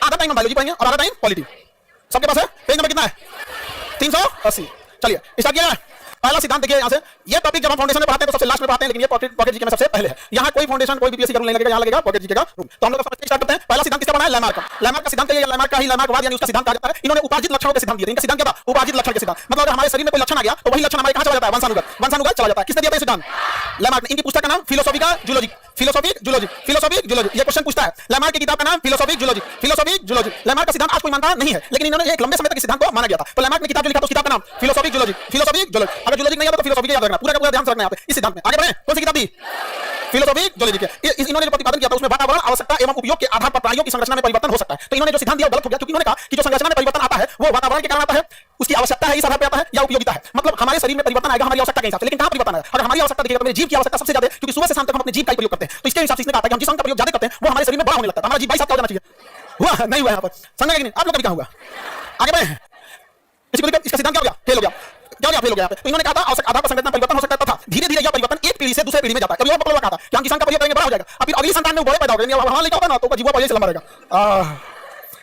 आधा टाइम हम बायोलॉजी पढ़ेंगे और आधा टाइम पॉलिटी। सबके पास है? पेज नंबर कितना है? 380। चलिए स्टार्ट किया। पहला सिद्धांत देखिए यहां से, ये टॉपिक जब हम फाउंडेशन में पढ़ाते हैं तो सबसे लास्ट में पढ़ाते हैं, लेकिन ये पॉकेट जीके में सबसे पहले है। यहां कोई फाउंडेशन कोई बीपीएससी का रूल नहीं लगेगा, यहां लगेगा पॉकेट जीके का रूल। तो हम लोग स्टार्ट करते हैं। पहला सिद्धांत किसका बना है? लैमार्क का। लैमार्क का सिद्धांत है, लैमार्क का ही लैमार्कवाद यानी उसका सिद्धांत आ जाता है। इन्होंने उपार्जित लक्षणों के सिद्धांत दिए। इनका सिद्धांत क्या था? उपार्जित लक्षण के सिद्धांत। मतलब अगर हमारे शरीर में कोई लक्षण आ गया तो वही लक्षण हमारे कहां चला जाता है? वंशानुगत चला जाता है। किसने दिया था सिद्धांत? लैमार्क ने। इनकी पुस्तक का नाम philosophica zoology. Philosophic zoology, philosophic zoology. ये क्वेश्चन पूछता है। लैमार्क की किताब का नाम philosophic zoology, philosophic zoology. Lamarck का सिद्धांत आज कोई मानता नहीं है, लेकिन इन्होंने एक लंबे समय तक इस सिद्धांत को माना गया था। तो लैमार्क ने किताब जो लिखा था उस किताब का नाम फिलोसॉफिक जूलॉजी, फिलोसॉफिक जूलॉजी। अगर जूलॉजी नहीं आता तो फिलोसॉफी याद रखना, पूरा का पूरा ध्यान रखना है इस सिद्धांत में। आगे बढ़े। कौन सी किताब दी? फिलोसॉफिक जूलॉजी के। इन्होंने जो प्रतिपादन किया था उसमें वातावरण, आवश्यकता एवं उपयोग के आधार पर प्राणियों की संरचना में परिवर्तन हो सकता है। तो इन्होंने जो सिद्धांत दिया गलत हो गया, क्योंकि इन्होंने कहा कि जो संरचना में परिवर्तन आता है वो वातावरण के कारण आता है, उसकी आवश्यकता है इस आधार पर आता है, या उपयोगिता है। मतलब हमारे शरीर में परिवर्तन आएगा हमारी आवश्यकता के हिसाब से, लेकिन कहां परिवर्तन आएगा? अगर हमारी आवश्यकता देखिएगा तो मेरे जीव की आवश्यकता सबसे ज्यादा है, क्योंकि सुबह से शाम तक हम अपने जीव का प्रयोग करते हैं। तो इसके हिसाब से इसने कहा कि हम जिस अंग का प्रयोग ज्यादा करते हैं वो हमारे शरीर में बड़ा होने लगता है। हमारा जीव 22 साल का हो जाना चाहिए। हुआ नहीं हुआ यहां पर? समझ गए कि नहीं? आप लोग का भी कहां हुआ? आगे बढ़े। इसको देखिए, इसका सिद्धांत क्या हो गया? फेल हो गया। क्या हो गया? फेल हो गया। तो इन्होंने कहा था आवश्यक आधार पर संरचना परिवर्तन हो सकता था, धीरे धीरे यह परिवर्तन एक पीढ़ी से दूसरे पीढ़ी में जाता है। कभी और पकड़ कहा था कि हम किसान का प्रयोग करेंगे बड़ा हो जाएगा, अब फिर अगली संतान में बड़े पैदा हो गए, वहां लिखा होगा ना तो जीवा पहले से लंबा रहेगा।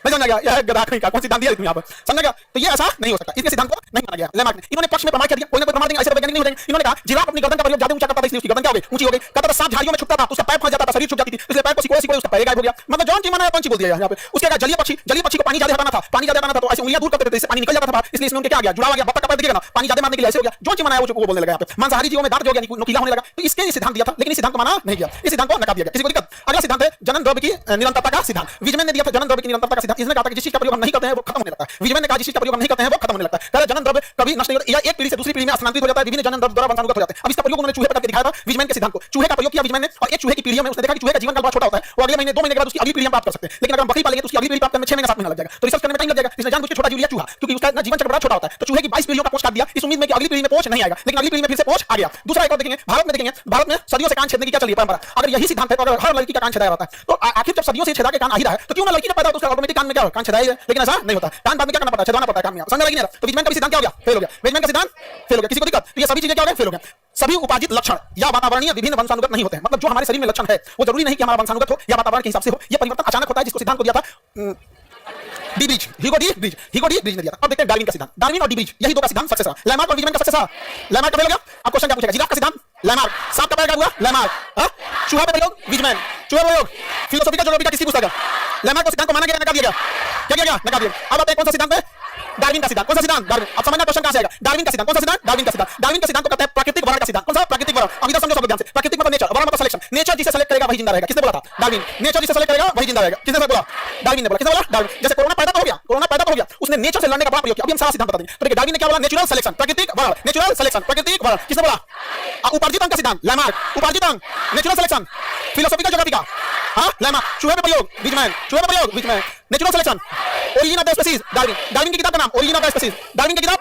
नहीं समझ गया? यह गधा नहीं का कौन सिद्धांत दिया यहां पर? समझ गया? तो ये ऐसा नहीं हो सकता, इसके सिद्धांत को नहीं माना गया लैमार्क ने। इन्होंने पक्ष में प्रमाण कर दिया, कोई ना कोई प्रमाण देंगे, ऐसे वैज्ञानिक नहीं हो जाएंगे। इन्होंने कहा जिराफ अपनी गर्दन का प्रयोग ज्यादा ऊंचा करता था इसलिए उसकी गर्दन क्या हो गई? ऊंची हो गई। कहता था सांप झाड़ियों में छुपता था तो उसका पैर फंस जाता था, शरीर छुप जाती थी, इसलिए पैर को सिकोड़े उसका पैर गायब हो गया। मतलब जॉन चीमा ने कौन सी बोल दिया यहां पे? उसके कहा जलीय पक्षी को पानी ज्यादा हटाना था, पानी ज्यादा हटाना था तो ऐसे उंगलियां दूर करते थे, इससे पानी निकल जाता था, इसलिए इसमें उनके क्या आ गया? जुड़ा आ गया। बत्तख का पैर देखिएगा ना, पानी ज्यादा मारने के लिए ऐसे हो गया। जॉन चीमा ने वो बोलने लगा यहां पे। मांसाहारी जीवों में दांत जो गया नुकीला होने लगा, तो इसके सिद्धांत दिया था, लेकिन इस सिद्धांत को माना नहीं गया, इस सिद्धांत को नकार दिया गया। किसी को दिक्कत? अगला सिद्धांत है जनन द्रव्य की निरंतरता का सिद्धांत। विजमैन ने दिया था जनन द्रव्य की निरंतरता का सिद्धांत। इसने कहा था कि जिस चीज का प्रयोग हम नहीं करते हैं वो खत्म होने लगता है। विजमैन ने कहा जिस चीज का प्रयोग हम नहीं करते हैं वो खत्म होने लगता है। कहता जनन द्रव्य कभी नष्ट नहीं होता, या एक पीढ़ी से दूसरी पीढ़ी में स्थानांतरित हो जाता है, विभिन्न जनन द्रव्य द्वारा वंशानुगत हो जाते हैं। अब इसका प्रयोग उन्होंने चूहे पर करके दिखाया था विजमैन के सिद्धांत को। चूहे का प्रयोग किया विजमैन ने, और एक चूहे की पीढ़ी में उसने देखा कि चूहे का जीवन काल बहुत छोटा होता है, वो अगले महीने 2 महीने के बाद उसकी अगली पीढ़ी हम प्राप्त कर सकते हैं। लेकिन अगर हम बकरी पालेंगे तो उसकी अगली पीढ़ी प्राप्त करने में 6 महीने 7 महीना लग जाएगा, तो रिसर्च करने में टाइम लग जाएगा। इसने जानबूझ के छोटा जीव लिया चूहा, क्योंकि उसका जीवन चक्र बड़ा छोटा होता है। तो चूहे की 22 पीढ़ियों का पोंछ काट दिया इस उम्मीद में कि अगली पीढ़ी में पोंछ नहीं आएगा, लेकिन अगली पीढ़ी में फिर से पोंछ आ गया। दूसरा एक और देखेंगे, भारत में देखेंगे, भारत में सदियों से कान छेदने की क्या चली है परंपरा। अगर यही सिद्धांत है तो अगर हर लड़की का कान छेदा रहता है तो आखिर जब सदियों से छेदा के कान आ ही रहा है तो क्यों ना लड़की जब पैदा हो तो उसका ऑटोमेटिक कान में क्या कान छेदा ही है, लेकिन ऐसा नहीं होता। कान बाद में क्या करना पड़ता है? छेदवाना पड़ता है कान में। समझ रहे? तो विजमैन का सिद्धांत क्या हो गया? फेल हो गया। विजमैन का सिद्धांत फेल हो गया। किसी को दिक्कत? तो ये सभी चीजें क्या हो गया? फेल हो गया। सभी उपार्जित लक्षण या वातावरणीय विभिन्न वंशानुगत नहीं होते हैं। मतलब जो हमारे शरीर में लक्षण है वो जरूरी नहीं कि हमारा वंशानुगत हो या वातावरण के हिसाब से हो, ये परिवर्तन अचानक होता है, जिसको सिद्धांत को दिया था D bridge, Hugo de bridge ने दिया था। अब देखते हैं डार्विन का सिद्धांत। डार्विन और डी ब्रिज यही दो का सिद्धांत सक्सेस रहा। लैमार्क और विजमैन का सक्सेस रहा। लैमार्क का फेल हो गया। अब क्वेश्चन क्या पूछेगा? जिराफ का सिद्धांत लैमार्क, सांप का पैर क्या हुआ? लैमार्क, चूहा पे प्रयोग विजमैन, चूहा प्रयोग फिलोसॉफिका जूलॉजी का किसी पूछता गया? लैमार्क को सिद्धांत को माना गया, नकार दिया गया। क्या किया गया? नकार दिया। अब आते हैं कौन सा सिद्धांत है? डार्विन का सिद्धांत। कौन सा सिद्धांत? डार्विन। अब समझना क्वेश्चन कहां से आएगा? डार्विन का सिद्धांत। कौन सा सिद्धांत? डार्विन का सिद्धांत। डार्विन का सिद्धांत को कहते हैं प्राकृतिक वर्ण का सिद्धांत। कौन सा? प्राकृतिक वर्ण। अब इधर समझो सब ध्यान से। प्राकृतिक मतलब नेचर, वर्ण मतलब सिलेक्शन। नेचर जिसे सेलेक्ट करेगा वही जिंदा रहेगा। किसने बोला था? डार्विन। नेचर जिसे सेलेक्ट करेगा वही जिंदा रहेगा। किसने बोला? डार्विन ने बोला। किसने बोला? डार्विन। जैसे कोरोना पैदा तो हो गया, कोरोना पैदा तो हो गया, उसने नेचर से लड़ने का बड़ा प्रयोग किया। अभी हम सारा सिद्धांत बता देंगे। तो देखिए डार्विन ने क्या बोला? नेचुरल सिलेक्शन, प्राकृतिक वर्ण, नेचुरल सिलेक्शन, प्राकृतिक वर्ण। किसने बोला? उपार्जित अंग का सिद्धांत लैमार्क। उपार्जित अंग, नेचुरल सिलेक्शन, फिलोसॉफिकल ज्योग्राफिका लैमार्क। चूहे पे प्रयोग विजमैन, चूहे पे प्रयोग Weizmann, natural selection, origin of the species Darwin. Darwin की किताब का नाम origin of the species. Darwin की किताब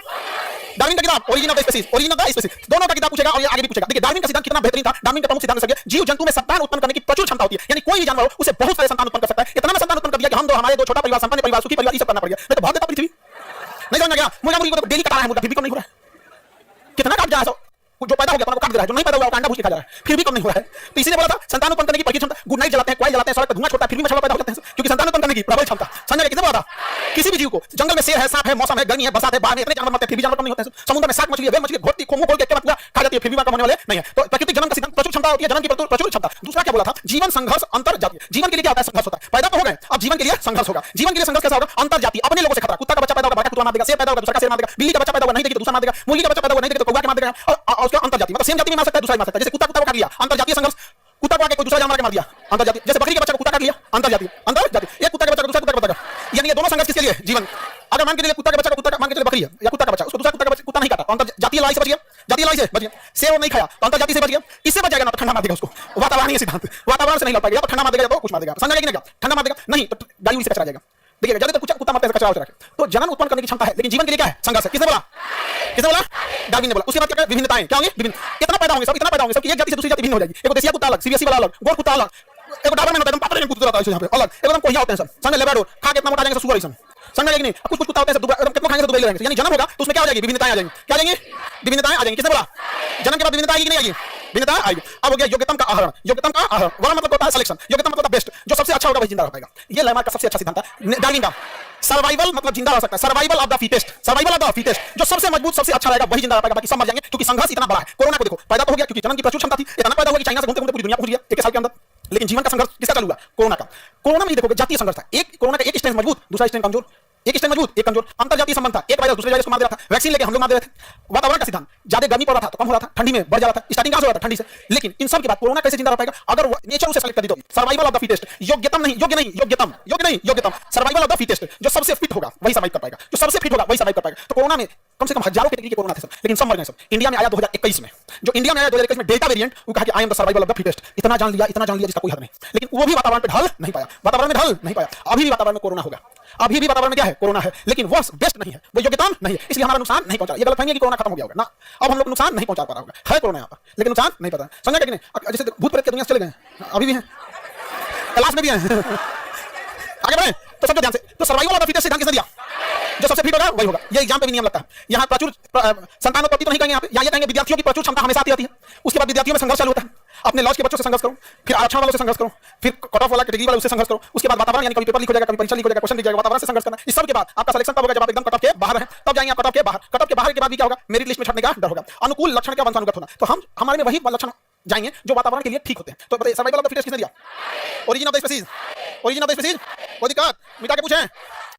origin of the species, origin of the species. दोनों का किताब पूछेगा और ये आगे भी पूछेगा। देखिए डार्विन का सिद्धांत कितना बेहतरीन था। डार्विन का प्रमुख सिद्धांत है जीव जंतु में संतान उत्पन्न करने की प्रचुर क्षमता होती है, यानी कोई भी जानवर हो उसे बहुत सारे संतान उत्पन्न कर सकता है। इतना में संतान उत्पन्न कर दिया कि हम दो, हमारे दो, छोटा परिवार, संपन्न परिवार, सुखी परिवार, ये सब करना पड़ गया। नहीं तो बहुत देता पृथ्वी। नहीं समझ गया? मुर्गी को डेली कटा रहा है, मुर्गा फिर भी कम नहीं हो रहा है। कितना काट जाए जो पैदा हो गया तो काट दे रहा है, जो नहीं पैदा हुआ अंडा भूज के खा जा रहा है, फिर भी कम नहीं हो रहा है। तो इसी ने बोला था संतान उत्पन्न करने की प्रचुर क्षमता। गुड नाइट जलाते हैं, क्वाइल जलाते हैं, सड़क पर धुआं छोड़ता है, फिर भी मछुआरा पैदा हो जाते हैं, क्योंकि संतान उत्पन्न करने की प्रबल क्षमता। समझ गए? किसने बोला था? किसी भी जीव को, जंगल में शेर है, सांप है, मौसम है, गर्मी है, बरसात है, बाढ़ है, इतने जानवर मरते हैं फिर भी जानवर कम नहीं होते हैं। समुद्र में शार्क मछली है, वेल मछली घोटती मुंह खोल के एक बार खा जाती है, फिर भी कम होने वाले नहीं है। तो प्राकृतिक जन्म का सिद्धांत प्रचुर क्षमता होती है, जन्म की प्रचुर क्षमता। दूसरा क्या बोला था? जीवन संघर्ष अंतर जातीय। जीवन के लिए क्या होता है? संघर्ष होता है। पैदा तो हो गए, अब जीवन के लिए संघर्ष होगा। जीवन के लिए संघर्ष कैसा होगा? अंतर जातीय, अपने लोगों से खतरा। कुत्ता का बच्चा पैदा होगा, कुत्ता मार देगा, शेर पैदा होगा, दूसरा का शेर मार देगा, बिल्ली का बच्चा पैदा होगा, नहीं देगी तो दूसरा मार देगा, मुर्गी का बच्चा पैदा होगा, नहीं देगी तो कौवा के मार देगा, और उसका अंतर जातीय मतलब सेम जाति में मार सकता है, दूसरा मार सकता है। जैसे कुत्ता को काट लिया, अंतर जातीय संघर्ष। कुत्ता को आके कोई दूसरा जानवर के मार दिया, अंतर जातीय। जैसे बकरी के बच्चे को कुत्ता काट लिया, अंतर जातीय, अंतर जातीय। एक कुत्ता के बच्चा को दूसरा कुत्ता का बच्चा, यानी ये दोनों संघर्ष किसके लिए? जीवन। अगर मान के चलिए कुत्ता के बच्चा को कुत्ता मान के चलिए बकरी है या कुत्ता का बच्चा, उसको दूसरा कुत्ता का बच्चा कुत्ता नहीं काटा, अंतर जातीय लड़ाई से बच गया, जातीय लड़ाई से बच गया। शेर नहीं खाया तो अंतर जाति से बच गया। इससे बच जाएगा ना तो ठंडा मार देगा उसको। वातावरणीय सिद्धांत, वातावरण से नहीं लड़ पाएगा, या तो ठंडा मार देगा या तो कुछ मार देगा। समझ गए कि नहीं? ठंडा मार देगा नहीं तो गाड़ी से कचरा जाएगा। देखिए ज्यादा तो कुत्ता मारते हैं, कचरा उचरा के। तो जनन उत्पन्न करने की क्षमता है, लेकिन जीवन के लिए क्या है? संघर्ष है। किसने बोला? किसने बोला? डार्विन ने बोला। उसके बाद क्या? विभिन्नताएं क्या होंगी? विभिन्न कितना पैदा होंगे सब, इतना पैदा होंगे सब कि एक जाति से दूसरी जाति भिन्न हो जाएगी। एक देसी कुत्ता अलग, सीबीएसई वाला अलग, गोर कुत्ता अलग, एक डाबरमैन होता है एकदम पातले कुत्ता रहता है यहाँ पे अलग, एकदम कोहिया होते हैं सब। समझ लेबराडोर खा के इतना मोटा जाएंगे सब, सुअर ऐसा। समझ गए कि नहीं? कुछ कुत्ता होते हैं सब एकदम कितना खाएंगे तो दुबई रहेंगे। यानी जन्म होगा तो उसमें क्या हो जाएगी? विभिन्नताएं आ जाएंगी। क्या आ जाएंगी? विभिन्नताएं आ जाएंगी। किसने बोला? जन्म के बाद विभिन्नता आएगी कि नहीं आएगी? भिन्नता आएगी। अब हो गया योग्यतम का आहरण। योग्यतम का आहरण वाला मतलब होता है सिलेक्शन। योग्यतम मतलब बेस्ट, जो सबसे अच्छा होगा वही जिंदा रह पाएगा। ये लामार्क का सबसे अच्छा सिद्धांत है डार्विन का। सर्वाइवल मतलब जिंदा रह सकता है, survival of the fittest, survival of the fittest, जो सबसे मजबूत सबसे अच्छा रहेगा वही जिंदा रह पाएगा, बाकी सब मर जाएंगे। क्योंकि संघर्ष इतना बड़ा है। कोरोना को देखो, पैदा तो हो गया क्योंकि जनन की प्रचुर क्षमता थी, इतना पैदा हुआ कि चाइना से घूमते घूमते पूरी दुनिया पहुंच गया एक साल के अंदर। लेकिन जीवन का संघर्ष किसका चालू हुआ? कोरोना का। कोरोना में देखोगे जातीय संघर्ष था। एक कोरोना का एक स्ट्रेन मजबूत, दूसरा स्ट्रेन कमजोर, एक स्ट्रेन मजबूत एक कमजोर, अंतरजातीय संबंध था। एक वायरस दूसरे वायरस को मार दे रहा था, वैक्सीन लेके हम लोग मार दे रहे थे। वातावरण का सिद्धांत, ज्यादा गर्मी पड़ रहा था तो कम हो रहा था, ठंडी में बढ़ जा रहा था। स्टार्टिंग कहां से हो रहा था? ठंडी से। लेकिन इन सब के बाद कोरोना कैसे जिंदा रह पाएगा? अगर नेचर उसे सेलेक्ट कर दी तो सर्वाइवल ऑफ द फिटेस्ट, योग्यतम नहीं, योग्य नहीं, योग्यतम, योग्य नहीं, योग्यतम, सर्वाइवल ऑफ द फिटेस्ट, जो सबसे फिट होगा वही सर्वाइव कर पाएगा, जो सबसे फिट होगा वही सर्वाइव कर पाएगा। तो कोरोना में कम से कम हजारों कैटेगरी के कोरोना थे सब, लेकिन सब मर गए सब। इंडिया में आया 2021 में, जो इंडिया में आया 2021 में डेल्टा वेरिएंट, वो कहा कि I am the survival of the fittest. इतना जान लिया जिसका कोई हद नहीं। लेकिन वो भी वातावरण पे ढल नहीं पाया, वातावरण में ढल नहीं पाया। अभी भी वातावरण में कोरोना होगा, अभी भी वातावरण में क्या है? कोरोना है। लेकिन वो बेस्ट नहीं है, वो योग्यतम नहीं है, इसलिए हमारा नुकसान नहीं पहुंचा। ये गलत फहमी है कि कोरोना खत्म हो गया होगा ना, अब हम लोग नुकसान नहीं पहुंचा पा रहा होगा। है कोरोना यहाँ पर, लेकिन नुकसान नहीं पता। समझा कि नहीं? जैसे भूत प्रेत की दुनिया से चले गए, अभी भी हैं, कैलाश में भी हैं। आगे बढ़े तो समझो ध्यान से। तो सर्वाइवल ऑफ द फिटेस्ट सिद्धांत किसने दिया? जो सबसे फिट होगा वही होगा। ये एग्जाम पे भी नियम लगता है। यहाँ प्रचुर संतानोत्पत्ति तो नहीं कहेंगे यहाँ पे, यहाँ ये कहेंगे विद्यार्थियों की प्रचुर क्षमता हमेशा आती है। उसके बाद विद्यार्थियों में संघर्ष चालू होता है। अपने लॉज के बच्चों से संघर्ष करो, फिर आरक्षण वालों से संघर्ष करो, फिर कट ऑफ वाला कैटेगरी वाले उससे संघर्ष करो। उसके बाद वातावरण, यानी कभी पेपर लीक हो जाएगा, कभी परीक्षा लीक हो जाएगा, क्वेश्चन लीक जाएगा, वातावरण से संघर्ष करना। इस सब के बाद आपका सिलेक्शन तब होगा जब आप एकदम कट ऑफ के बाहर हैं, तब जाएंगे आप कट ऑफ के बाहर। कट ऑफ के बाहर के बाद भी क्या होगा? मेरिट लिस्ट में छटने का डर होगा। अनुकूल लक्षण का वंशानुगत होना, तो हम हमारे में वही लक्षण जाएंगे जो वातावरण के लिए ठीक होते हैं। तो बताइए सर्वाइवल ऑफ द फिटेस्ट किसने दिया? Origin of the species, origin of the species. कोई दिक्कत? मिटा के पूछें,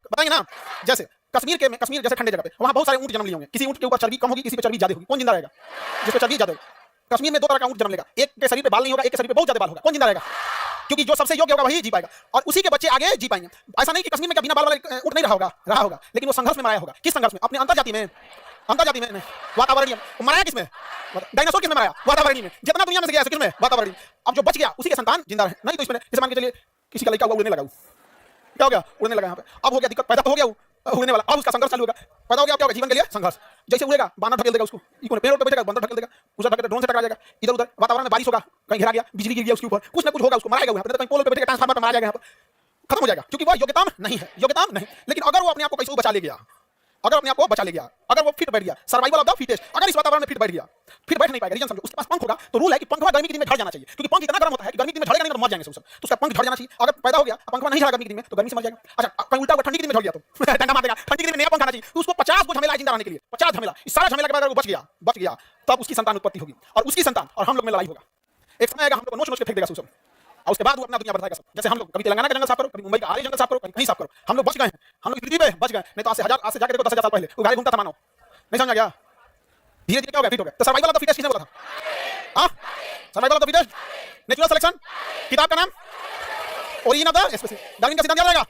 बताएंगे ना। जैसे कश्मीर जैसे ठंडे जगह पे, वहां बहुत सारे ऊंट जन्म लिए होंगे। किसी ऊंट के ऊपर चर्बी कम होगी, किसी पे चर्बी ज्यादा होगी। कौन जिंदा रहेगा? जिस पे चर्बी ज्यादा होगी। कश्मीर में दो तरह का ऊंट जन्म लेगा, एक के शरीर पे बाल नहीं होगा, एक के शरीर पे बहुत ज्यादा बाल होगा। कौन जिंदा रहेगा? क्योंकि जो सबसे योग्य होगा वही जी पाएगा, और उसी के बच्चे आगे जी पाएंगे। ऐसा नहीं कि कश्मीर में बिना बाल वाला ऊंट नहीं रहा होगा, लेकिन वो संघर्ष में मराया होगा। किस संघर्ष में? अपने अंतरजाति में वातावरणीय। मराया किसमें? डायनासोर किसमें मराया? वातावरणीय में। जितना दुनिया में से गया किसमें? वातावरणीय। अब जो बच गया उसी के संतान जिंदा रहे। नहीं तो इसमें जैसे मान के चलिए किसी का लड़का हुआ, उड़ने लगा, क्या हो गया? उड़ने लगा यहाँ पे। अब हो गया दिक्कत, पैदा तो हो गया उड़ने वाला, अब उसका संघर्ष चालू होगा। पैदा हो गया, क्या होगा? जीवन के लिए संघर्ष। जैसे उड़ेगा बानर ढकेल देगा उसको, इकोने पेड़ पे बैठेगा, बंदर ढकेल देगा, उसे ढकेल ड्रोन से टकरा जाएगा, इधर उधर। वातावरण में बारिश होगा, कहीं घिरा गया, बिजली गिर गया उसके ऊपर, कुछ ना कुछ होगा, उसको मारेगा वहां पे, कहीं पोल पे बैठेगा, ट्रांसफार्मर पे मारा जाएगा, यहाँ पर खत्म हो जाएगा। क्योंकि वो योग्यता नहीं है, योग्यता नहीं। लेकिन अगर वो अपने आप को कैसे बचा ले गया, अगर अपने आप को बचा ले गया, अगर वो फिट बैठ गया, सर्वाइवल ऑफ द फिटेस्ट, अगर इस वातावरण में फिट बैठ गया, फिर बैठ नहीं पाएगा। रीजन समझो, उसके पास पंख होगा तो रूल है कि पंख गर्मी के दिन में झड़ जाना चाहिए, क्योंकि पंख इतना गर्म होता है कि गर्मी के दिन में झड़ेगा नहीं तो मर जाएंगे सब। तो उसका पंख झड़ जाना चाहिए। अगर पैदा हो गया पंख नहीं झड़ा गर्मी के दिन में तो गर्मी से मर जाएगा। अच्छा, कहीं उल्टा हुआ ठंडी के दिन में झड़ गया तो डंडा मार देगा। ठंडी के दिन में नया पंख आना चाहिए, तो उसको 50 को झमेला जिंदा रहने के लिए, 50 झमेला। इस सारा झमेला के बाद अगर वो बच गया तब उसकी संतान उत्पत्ति होगी, और उसकी संतान और हम लोग में लड़ाई होगा। एक समय आएगा हम लोग नोच के फेंक देगा सब, और उसके बाद वो अपना दुनिया बताएगा सब। जैसे हम लोग कभी तेलंगाना का जंगल साफ करो, कभी मुंबई का आर्य जंगल साफ करो, कभी कहीं साफ करो। हम लोग बच गए हैं, हम लोग पृथ्वी पे बच गए। नहीं तो आज से जाके देखो 10,000 साल पहले वो गाड़ी घूमता था मानो। नहीं समझ गया? धीरे धीरे क्या हो गया? फिट हो गया। तो सर्वाइवल ऑफ द फिटेस्ट किसने बोला था? हाँ, survival of the fittest, natural selection. किताब का नाम origin of the species, Darwin का सिद्धांत याद रहेगा।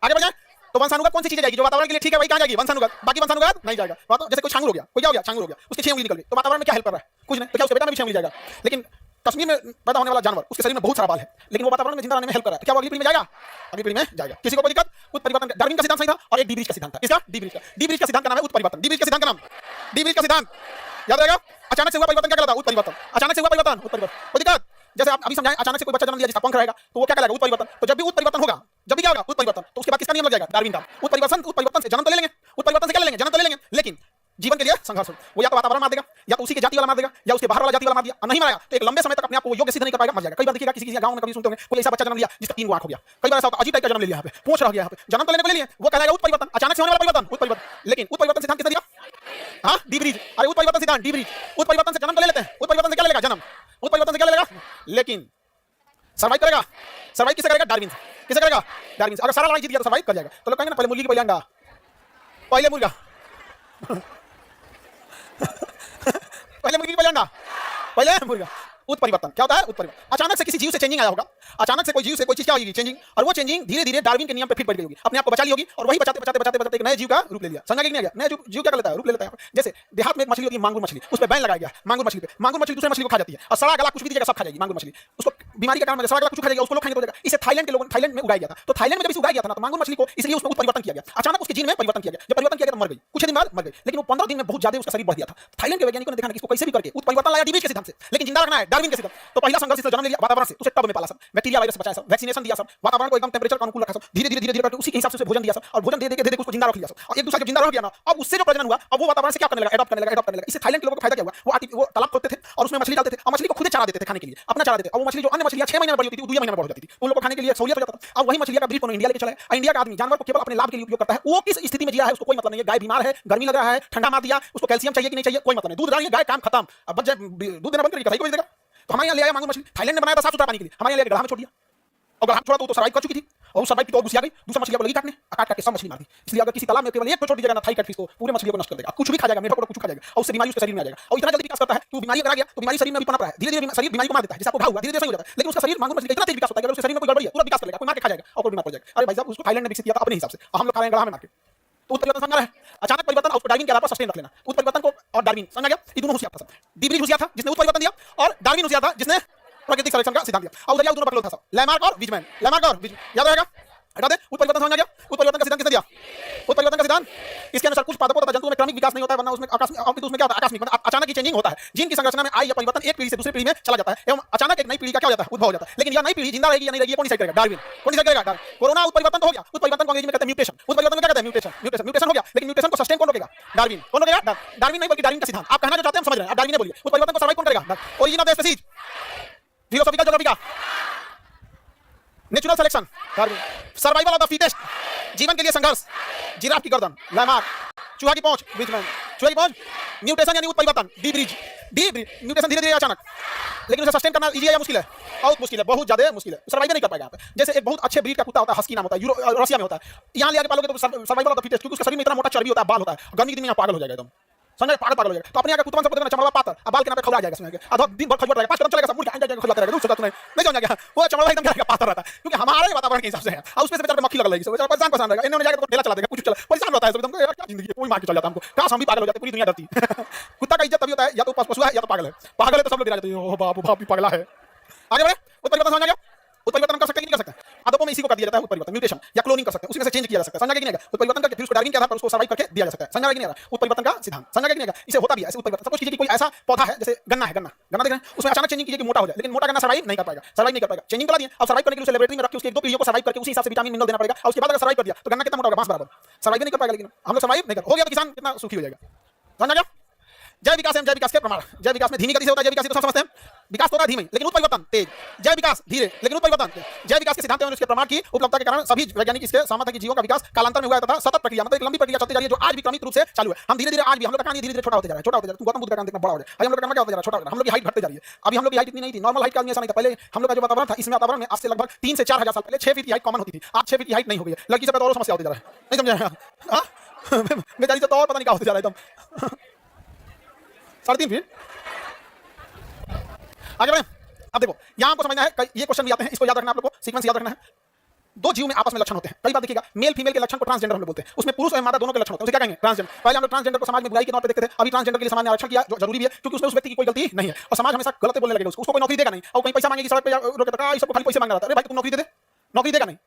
आगे बढ़ जाए तो वंशानुगत कौन सी चीज जाएगी? जो वातावरण के लिए ठीक है वही कहां जाएगी? वंशानुगत। बाकी वंशानुगत नहीं जाएगा। जैसे कोई छांगुर हो गया, कोई क्या हो गया? छांगुर हो गया, उसके 6 उंगली निकल गई, तो वातावरण में क्या हेल्प कर रहा है? कुछ नहीं। तो क्या उसके बेटा में भी 6 उंगली जाएगा? लेकिन कश्मीर में पैदा होने वाला जानवर, उसके शरीर में बहुत सारा बाल है, लेकिन वो वातावरण में जिंदा रहने में हेल्प कर रहा है। तो क्या वो अगली पीढ़ी में जाएगा? अगली पीढ़ी में जाएगा। किसी को कोई दिक्कत? उत्परिवर्तन। डार्विन का सिद्धांत सही था, और एक डी ब्रीज का सिद्धांत था। इसका डी ब्रीज का सिद्धांत का नाम है उत्परिवर्तन। डी ब्रीज का सिद्धांत का नाम, डी ब्रीज का सिद्धांत याद रहेगा। अचानक से हुआ परिवर्तन क्या कहलाता है? उत्परिवर्तन। अचानक से हुआ परिवर्तन, उत्परिवर्तन। कोई दिक्कत? जैसे आप अभी समझाएं, अचानक से कोई बच्चा जन्म लिया जिसका पंख रहेगा तो वो क्या कहलाएगा? उत्परिवर्तन। तो जब भी उत्परिवर्तन होगा, जब भी क्या होगा? उत्परिवर्तन, तो उसके बाद किसका नियम लग जाएगा? डार्विन का। उत्परिवर्तन से जन्म तो ले लेंगे, उत्परिवर्तन से क्या ले लेंगे? जन्म तो ले लेंगे, लेकिन जीवन के लिए संघर्ष हो। वो या तो वातावरण मार देगा, या तो उसी के जाति वाला मार देगा, या उसके बाहर वाला जाति वाला मार दिया, नहीं मारा तो एक लंबे समय तक अपने आप को योग्य सिद्ध नहीं कर पाएगा, मर जाएगा। कई बार देखिएगा किसी गांव में कभी सुनते होंगे कोई ऐसा बच्चा जन्म लिया जिसका 3 आंख हो गया। कई बार ऐसा होता है, अजीब टाइप का जन्म ले लिया, यहाँ पे पूंछ रह गया, यहाँ पे जन्म तो लेने को ले लिया, वो कहलाएगा उत्परिवर्तन। अचानक से होने वाला परिवर्तन, उत्परिवर्तन। लेकिन उत्परिवर्तन सिद्धांत किसने दिया? हाँ, डी ब्रीज। अरे उत्परिवर्तन सिद्धांत, डी ब्रीज। उत्परिवर्तन से जन्म तो ले लेते हैं, उत्परिवर्तन से क्या लेगा? जन्म। उत्परिवर्तन से क्या लेगा? लेकिन सर्वाइव करेगा। सर्वाइव किसे करेगा? डार्विन। किसे करेगा? डार्विन। अगर सारा लड़ाई जीत गया तो सर्वाइव कर जाएगा। तो लोग कहेंगे ना पहले मुर्गी की पहले अंडा, पहले मुर्गा पहले मुर्गी पहले अंडा, पहले मुर्गा। उत्परिवर्तन क्या होता है? उत्परिवर्तन। अचानक से किसी जीव से चेंजिंग आया होगा, अचानक से कोई जीव से कोई चीज क्या होगी? चेंजिंग। और वो चेंजिंग धीरे धीरे डार्विन के नियम पे फिट बैठ गई होगी, अपने आप को बचा ली होगी, और वही बचाते बचाते बचाते बचाते एक नए जीव का रूप ले लिया। समझा कि नहीं? नया जीव क्या कर लेता है? रूप ले लेता है। जैसे देहात में एक मछली होती है मांगुर मछली, उस पर बैन लगाया गया मांगुर मछली पे। मांगुर मछली दूसरे मछली को खा जाती है, और सड़ा गला कुछ भी दीजिएगा सब खा जाएगी मांगुर मछली। उसको बीमारी का कारण सड़ा गला कुछ खा जाएगा, उसको लोग खाएंगे तो देगा। इसे थाईलैंड के लोगों थाईलैंड में उगाया गया था। तो थाईलैंड में जब इसे उगाया गया था ना, तो मांगुर मछली को इसलिए उसमें परिवर्तन किया गया। अचानक उसके जीन में परिवर्तन किया गया। जब परिवर्तन किया गया तो मर गई, कुछ दिन बाद मर गई। लेकिन वो 15 दिन में बहुत ज्यादा उसका शरीर बढ़ गया था। थाईलैंड के वैज्ञानिकों ने देखा कि इसको कैसे भी करके उत्परिवर्तन लाया डी ब्रीज के सिद्धांत से, लेकिन जिंदा रखना है डार्विन के सिद्धांत। तो पहला संघर्ष इसने जन्म ले लिया वातावरण से, उसे टब में पाला सब, बैक्टीरिया वायरस से बचाया सब, वैक्सीनेशन दिया सब, वातावरण को एकदम टेंपरेचर का अनुकूल रखा सब, धीरे धीरे करके उसी के हिसाब से उसे भोजन दिया सब, और भोजन दे के उसको जिंदा रख लिया सब, और एक दूसरा जब जिंदा रह गया ना, अब उससे जो प्रजनन हुआ, अब वो वातावरण से क्या करने लगा, एडॉप्ट करने लगा। इससे थाईलैंड के लोगों को फायदा क्या हुआ, वो तालाब खोदते थे और उसमें मछली डालते थे, और मछली को खुद चारा देते थे खाने के लिए, अपना चारा देते, और वो मछली जो अन्य मछलियां 6 महीने में बड़ी होती थी, 2 महीने में बढ़ जाती थी, उन लोगों को खाने के लिए सहूलियत हो जाता था। अब वही मछलियां का ब्रीड को इंडिया लेके चला है। इंडिया का आदमी जानवर को केवल अपने लाभ के लिए उपयोग करता है, वो किस स्थिति में जिया है उसको कोई मतलब नहीं है। गाय बीमार है, गर्मी लग रहा है, ठंडा मार दिया, उसको कैल्शियम चाहिए कि नहीं चाहिए कोई मतलब नहीं, दूध डालिए गाय काम खत्म। अब बच जाए दूध देना बंद करिए, गाय को देगा। तो हमारे यहाँ ले आया मांगूर मछली, थाईलैंड ने बनाया था साफ सुथरा पानी के लिए, हमारे यहाँ ले गड्ढा में छोड़ दिया, और गड्ढा छोड़ा तो सर्वाइव कर चुकी थी, और सर्वाइव की तो घुसिया गई, दूसरा मछलियां को लगी काटने, काट के सब मछली मार दी। इसलिए अगर किसी तालाब में केवल एक को छोड़ दिया ना थाई कैटफिश को, पूरे मछलियों को नष्ट कर देगा, कुछ भी खा जाएगा, मेढक को कुछ खा जाएगा, और उससे बीमारी उसके शरीर में आ जाएगा, और इतना जल्दी विकास करता है कि वो बीमारी अगर आ गया तो बीमारी शरीर में भी पनप रहा है, धीरे धीरे शरीर बीमारी को मार देता है, जैसे आपको घाव हुआ धीरे धीरे सही हो जाता है, लेकिन उसका शरीर मांगूर मछली इतना तेज विकास होता है कि अगर उसके शरीर में कोई गड़बड़ी है पूरा विकास कर लेगा, कोई मार के खा जाएगा और कोई बीमार पड़ जाएगा। अरे भाई साहब, उसको थाईलैंड ने विकसित किया था अपने हिसाब से, और हम लोग खा रहे हैं गड्ढा में मार के। तो उत्परिवर्तन समझ रहा है, अचानक परिवर्तन और डार्विन के आधार पर सस्टेन रख लेना, उत्परिवर्तन को और डार्विन समझ गया, ये दोनों होशियार था। डीब्रीज होशियार था जिसने उत्परिवर्तन दिया, और डार्विन होशियार था जिसने प्राकृतिक सिलेक्शन का सिद्धांत दिया। और उधर दोनों पकड़ था सब, लैमार्क और विजमैन, लैमार्क और विजमैन, याद रहेगा, हटा दे। उत्परिवर्तन समझ आ गया, उत्परिवर्तन का सिद्धांत किसने दिया, उत्परिवर्तन का सिद्धांत, इसके अनुसार कुछ पादपों तथा जंतुओं में क्रमिक विकास नहीं होता है, वरना उसमें उसमें क्या होता है, आकस्मिक मतलब अचानक ही चेंजिंग होता है। जीन की संरचना में आई या परिवर्तन एक पीढ़ी से दूसरी पीढ़ी में चला जाता है, एवं अचानक एक नई पीढ़ी का क्या हो जाता है, उद्भव हो जाता है। लेकिन यह नई पीढ़ी जिंदा रहेगी या नहीं रहेगी, कौन डिसाइड करेगा, डार्विन। कौन डिसाइड करेगा, डार्विन। कोरोना उत्परिवर्तन तो हो गया, उत्परिवर्तन को अंग्रेजी में कहते हैं म्यूटेशन, उत्परिवर्तन क्या कहते हैं, म्यूटेशन, म्यूटेशन, म्यूटेशन हो गया, लेकिन म्यूटेशन को सस्टेन कौन रोकेगा, डार्विन। कौन रोकेगा, डार्विन नहीं बल्कि डार्विन का सिद्धांत। आप कहना जो चाहते हैं हम समझ रहे हैं, आप डार्विन ने बोलिए। उत्परिवर्तन को सर्वाइव कौन करेगा, origin of the species, philosophical geography का, natural selection, Darwin. Survival of the fittest, जीवन के लिए संघर्ष, जिराफ की गर्दन, लैमार्क। चूहा की पहुंच, विजमैन। चूहे की पहुंच, म्यूटेशन यानी उत्परिवर्तन, डीब्रीज। म्यूटेशन धीरे धीरे अचानक, लेकिन उसे सस्टेन करना इजी है या मुश्किल है, बहुत मुश्किल है, बहुत ज्यादा मुश्किल है, सर्वाइव नहीं कर पाएगा यहाँ पे। जैसे एक बहुत अच्छे ब्रीड का कुत्ता होता है, हस्की नाम होता है, रशिया में होता है, यहाँ ले आके पालोगे तो सर्वाइवल ऑफ द फिटेस्ट, क्योंकि उसके शरीर में इतना मोटा चर्बी होता है, बाल होता है, गर्मी के दिन में यहाँ पागल हो जाएगा एकदम, समझे, पागल हो जाएगा। तो अपने यहाँ कुत्ता सब चमड़ा पातर, अब बाल के नाम पे खौला जाएगा, समझ आधा दिन भर खजूर रहेगा, 5 कदम चलेगा सब मुड़ के जाएगा, खौलाता रहेगा, दूर से नहीं समझ गया, वो चमड़ा एकदम क्या पातर रहता है, क्योंकि हमारे वातावरण के हिसाब से है, और उसमें से बेचारे मक्खी लग लगेगी, बेचारा परेशान रहेगा, इन्होंने जाकर तो ठेला चला देगा, कुछ चला परेशान होता है सब एकदम, यार क्या जिंदगी है, कोई मार के चल जाता है हमको, काश हम भी पागल हो जाते, पूरी दुनिया डरती। कुत्ता का इज्जत तभी होता है या तो पशु है या तो पागल है, पागल है तो सब लोग गिरा जाते हैं, ओ बाप भी पागला है। आगे बढ़े, उत्परिवर्तन समझ आ गया, उत्परिवर्तन कर सकते हैं कि नहीं कर सकते, आदतों में इसी को कर दिया जाता है उत्परिवर्तन, म्यूटेशन या क्लोनिंग कर सकते हैं, उसी में से चेंज किया जा सकता है, समझा कि नहीं आएगा, उत्परिवर्तन करके फिर उसको डार्विन के आधार पर उसको सर्वाइव करके दिया जा सकता है, समझा कि नहीं आएगा, उत्परिवर्तन का सिद्धांत, समझा कि नहीं आएगा। इसे होता भी है, ऐसे उत्परिवर्तन सपोज कीजिए कि कोई ऐसा पौधा है जैसे गन्ना है, गन्ना देख रहे हैं, उसमें अचानक चेंजिंग कीजिए कि मोटा हो जाए, लेकिन मोटा गन्ना सर्वाइव नहीं कर पाएगा, चेंजिंग करा दिए, अब सर्वाइव करने के लिए उसे लेबोरेटरी में रख के उसके 1-2 पीढ़ियों को सर्वाइव करके उसी हिसाब से विटामिन मिनरल देना पड़ेगा, और उसके बाद अगर सर्वाइव कर दिया तो गन्ना कितना मोटा होगा, बांस बराबर, सर्वाइव नहीं कर पाएगा, लेकिन हम लोग सर्वाइव नहीं कर, हो गया तो किसान कितना सुखी हो जाएगा, समझा गया। जय विकास एवं जय विकास के प्रमाण, जय विकास में धीमी गति से होता है, जय विकास तो सब समझते हैं, विकास होता है धीमी लेकिन उत्परिवर्तन तेज, जय विकास धीरे लेकिन उत्परिवर्तन तेज। जय विकास के सिद्धांत एवं उसके प्रमाण की उपलब्धता के कारण सभी वैज्ञानिक इसके सहमत हैं कि जीवों का विकास कालांतर में हुआ है तथा सतत प्रक्रिया, मतलब एक लंबी प्रक्रिया चलती जा रही है जो आज भी क्रमिक रूप से चालू है। हम धीरे धीरे आज भी हम लोग का कहानी धीरे धीरे छोटा होते जा रहा है, छोटा होते जा रहा है, गौतम बुद्ध का काम देखना बड़ा हो जाए, हम लोग का क्या होता जा रहा है, छोटा हो रहा है, हम लोग की हाइट घटते जा रही है। अभी हम लोग की हाइट इतनी नहीं थी, नॉर्मल हाइट का आदमी ऐसा नहीं था, पहले हम लोग का जो वातावरण था, इस वातावरण में आज से लगभग 3 से 4 हजार साल पहले 6 फीट की हाइट कॉमन होती थी, आज 6 फीट की हाइट नहीं हो गई है, लड़की सब तो और समस्या होती जा रहा है, नहीं समझे, बेचारी से तो और पता नहीं क्या होते जा रहा है एकदम 3.5 फीट। आगे बढ़े, अब देखो यहाँ आपको समझना है, ये क्वेश्चन भी आते हैं, इसको याद रखना आप लोगों को, सीक्वेंस याद रखना है। दो जीव में आपस में लक्षण होते हैं, कई बार देखिएगा मेल फीमेल के लक्षण को ट्रांसजेंडर हम लोग बोलते हैं, उसमें पुरुष और मादा दोनों के लक्षण होते हैं, उसे क्या कहेंगे, ट्रांसजेंडर। पहले हम लोग ट्रांसजेंडर को समाज में बुराई के तौर पे देखते थे, अभी ट्रांसजेंडर के लिए समाज ने आरक्षण किया, जो जरूरी भी है क्योंकि उसमें उस व्यक्ति की कोई गलती नहीं है, और समाज हमेशा गलत बोलने लगेगा, उसको कोई नौकरी देगा नहीं, और कहीं पैसा मांगेगी सड़क पे रोकेगा, सबको खाली पैसे मांग रहा था, अरे भाई तुम नौकरी दे दे, नौकरी देगा नहीं,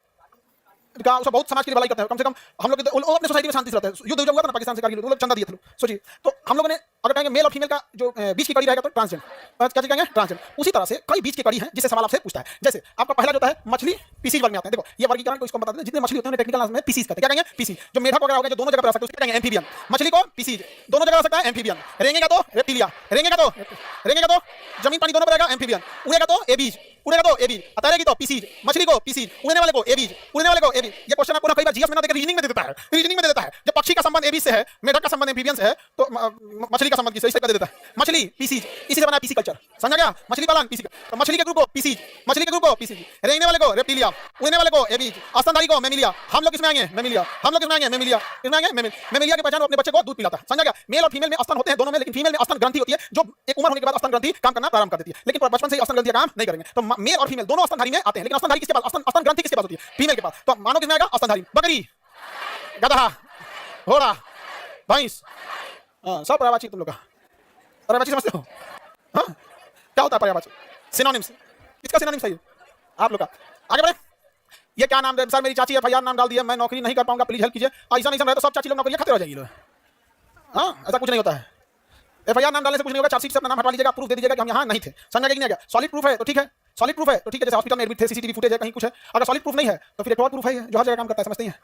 उसको बहुत समाज की भलाई करते हैं, कम से कम हम लोग अपने सोसाइटी में शांति से रहते हैं। युद्ध हुआ था ना पाकिस्तान से, कारगिल, वो लोग चंदा दिए थे, सोचिए। तो हम लोगों ने अगर कहेंगे मेल और फीमेल का जो बीच की कड़ी रहेगा तो ट्रांसजेंडर, क्या कहेंगे, ट्रांसजेंडर। उसी तरह से कई बीच की कड़ी है जिससे सवाल आपसे पूछता है, जैसे आपका पहला जो है मछली पीसीज वर्ग में आते हैं। देखो ये वर्गीकरण को इसको बता दें, जितने मछली होते हैं टेक्निकल नाम में पीसीज कहते हैं, क्या कहेंगे, पीसी। जो मेढक वगैरह होगा जो दोनों जगह पर रह सकते हैं उसको कहेंगे एम्फीबियन, मछली को पीसीज दोनों जगह रह सकता है एम्फीबियन, रेंगेगा तो रेप्टिलिया, रेंगेगा तो जमीन पानी दोनों पर रहेगा एम्फीबियन, उड़ेगा तो एबीज, उड़ेगा तो एबीज, तैरेगी तो पीसीज, मछली को पीसीज, उड़ने वाले को एबीज, उड़ने वाले को एबीज। ये क्वेश्चन आपको कई बार जीएस में ना देकर रीजनिंग में दे देता है, रीजनिंग में दे देता है। जब पक्षी का संबंध एबीज से है, मेढक का संबंध एम्फीबियन से है, तो मछली का संबंध किससे, इससे दे देता है, मछली पीसीज, इसी से बना पीसी कल्चर, समझा गया, मछली पालन पीसी। तो मछली के ग्रुप को पीसीज, मछली के ग्रुप को पीसीज, रेंगने वाले को रेप्टिलिया, उड़ने वाले को एबीज, स्तनधारी को मैमिलिया। हम लोग किसमें आएंगे, मैमिलिया, हम लोग किसमें आएंगे, मैमिलिया, किसमें आएंगे, मैमिलिया की पहचान अपने बच्चे को दूध पिलाता है, समझा गया। मेल और फीमेल में स्तन होते हैं दोनों में, लेकिन फीमेल में स्तन ग्रंथि होती है, जो एक उम्र होने के बाद स्तन ग्रंथि काम करना प्रारंभ कर देती है, लेकिन बचपन से ही स्तन ग्रंथि काम नहीं करेंगे। तो मेल और फीमेल दोनों स्तनधारी में आते हैं, लेकिन स्तनधारी किसके पास, स्तन ग्रंथि किसके पास होती है, फीमेल के पास। तो मानो किसमें आएगा, स्तनधारी। बकरी, गधा, घोड़ा, भैंस, सब पर्यायवाची तुम लोग का, पर्यायवाची समझते हो, हाँ क्या होता है पर्यायवाची, सिनोनिम्स, इसका सिनोनिम्स है आप लोग का। आगे बढ़े, ये क्या नाम है सर, मेरी चाची एफआईआर नाम डाल दिया, मैं नौकरी नहीं कर पाऊंगा, प्लीज हेल्प कीजिए। ऐसा नहीं समझ तो सब चाची लोग नौकरी खाते रह जाएगी, हाँ ऐसा कुछ नहीं होता है, एफआईआर नाम डालने से कुछ नहीं होगा, चार्जशीट से अपना नाम हटवा लीजिएगा, प्रूफ दे दीजिएगा कि हम यहाँ नहीं थे। समझा कि नहीं गया? सॉलिड प्रूफ है तो ठीक है, सॉलिड प्रूफ है तो ठीक है, जैसे हॉस्पिटल में एडमिट थे, सीसीटीवी फुटेज है, कहीं कुछ है। अगर सॉलिड प्रूफ नहीं है तो फिर एक और प्रूफ है जो हर जगह काम करता है, समझते हैं?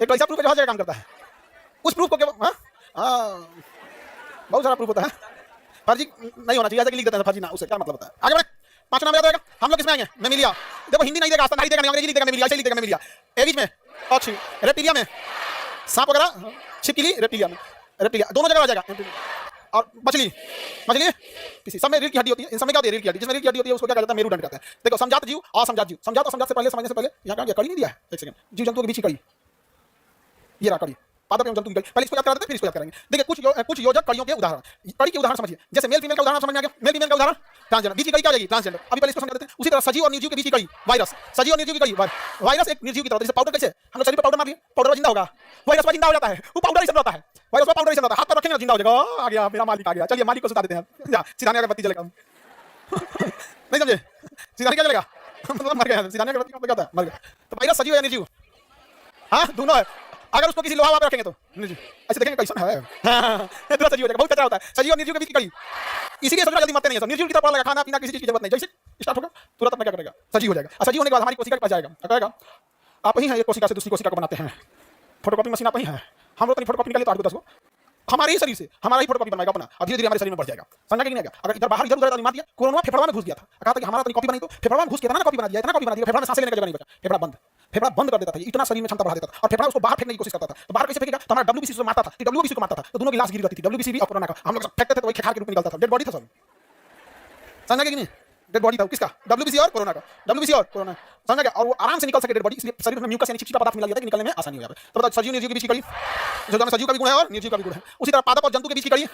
एक ऐसा प्रूफ है जो हर जगह काम करता है, उस प्रूफ को केवल बहुत सारा प्रूफ होता है, फर्जी नहीं होना चाहिए, ऐसा लिख देते हैं फर्जी ना, उससे क्या मतलब होता है? आगे बढ़े, 5 नाम याद रहेगा। हम लोग किसमें आएंगे? मेमिलिया। देखो हिंदी नहीं देगा, आस्तानारी देगा, अंग्रेजी नहीं देगा, मेमिलिया ऐसे लिख देगा, मेमिलिया। एविज में पक्षी, रेप्टिलिया में सांप वगैरह, छिपकली, रेप्टिलिया में रेप्टिलिया दोनों जगह आ जाएगा। और मछली, मछली किसी सब में रीढ़ की हड्डी होती है, इन सब में क्या होती है? रीढ़ की हड्डी। जिसमें रीढ़ की हड्डी होती है उसको क्या कहते हैं? मेरुदंड कहते हैं। देखो समझात जीव, असमझात जीव। समझात और समझात से पहले, समझने से पहले यहाँ क्या कड़ी नहीं दिया है, एक सेकंड, जीव जंतुओं के बीच की कड़ी, ये रहा कड़ी, पादप एवं जंतु की कड़ी। पहले इसको याद करा देते हैं, फिर इसको याद करेंगे। देखिए कुछ योजक कड़ियों के उदाहरण, कड़ी के उदाहरण समझिए। जैसे मेल फीमेल का उदाहरण समझ में आ गया, मेल फीमेल का उदाहरण ट्रांसजेंडर, बीच की कड़ी क्या जाएगी? ट्रांसजेंडर। अभी पहले इसको समझ देते हैं। उसी तरह सजीव और निर्जीव के बीच की कड़ी वायरस, सजीव और निर्जीव की कड़ी वायरस एक निर्जीव की तरह। जैसे पाउडर, कैसे हम लोग शरीर पर पाउडर मार दिए, पाउडर जिंदा होगा, वायरस जिंदा हो जाता है, वो पाउडर ही रहता है, वायरस पाउडर ही रहता है, हाथ पर रखेंगे जिंदा हो जाएगा। आ गया मेरा मालिक, आ गया। चलिए मालिक को सुता देते हैं, सिधाने का बत्ती जलेगा। नहीं समझे? सिधाने क्या जलेगा? मतलब मर गया, सिधाने का बत्ती क्या होता है? मर गया। तो वायरस सजीव या निर्जीव? हाँ दोनों है। अगर उसको किसी लोहा वहां पे रखेंगे तो ऐसे देखेंगे कैसा है, दूसरा सजीव हो जाएगा। बहुत कचरा होता है सजीव और निर्जीव के बीच की कड़ी। इसीलिए सोचना जल्दी मरते नहीं है सब। निर्जीव की तरफ पड़ा लगा, खाना पीना किसी चीज की जरूरत नहीं, जैसे स्टार्ट होगा तुरंत अपना क्या करेगा? सजीव हो जाएगा। और सजीव होने के बाद हमारी कोशिका के पास जाएगा, क्या करेगा? आप ही हैं एक कोशिका से दूसरी कोशिका को बनाते हैं, फोटोकॉपी मशीन आप ही है। हम लोग फोटोकॉपी निकाले तो 8 10 को हमारे ही शरीर से हमारा ही फोटोकॉपी बनाएगा अपना, और धीरे धीरे हमारे शरीर में बढ़ जाएगा। समझा कि नहीं गया? अगर इधर बाहर इधर उधर मार दिया, कोरोना फेफड़ा में घुस गया था, कहा था कि हमारा तो कॉपी बनी, तो फेफड़ा में घुस गया था ना, कॉपी बना दिया, इतना कॉपी बना दिया, फेफड़ा में सांस लेने का जगह नहीं बचा, फेफड़ा बंद कर देता था, इतना शरीर में क्षमता बढ़ा देता था, और फेफड़ा उसको बाहर फेंकने की कोशिश करता था। तो बाहर कैसे फेंकेगा? तो हमारा डब्ल्यूबीसी से मारता था, डब्ल्यूबीसी को मारता था, तो दोनों की लाश गिर जाती थी, डब्ल्यूबीसी भी और कोरोना का। हम लोग फेंकते थे तो वही खेखार के रूप में निकलता था, डेड बॉडी था सब। समझा कि नहीं? डेड बॉडी था किसका? डब्ल्यूबीसी और कोरोना का, डब्ल्यूबीसी और कोरोना। समझा क्या? और वो आराम से निकल सके डेड बॉडी, इसलिए शरीर में म्यूकस यानी चिपचिपा पदार्थ मिला दिया था कि निकलने में आसानी हो जाए। तो बताओ सजीव निर्जीव के बीच की कड़ी, जो हमें सजीव का भी गुण है और निर्जीव का भी गुण है। उसी तरह पादप और जंतु के बीच की कड़ी,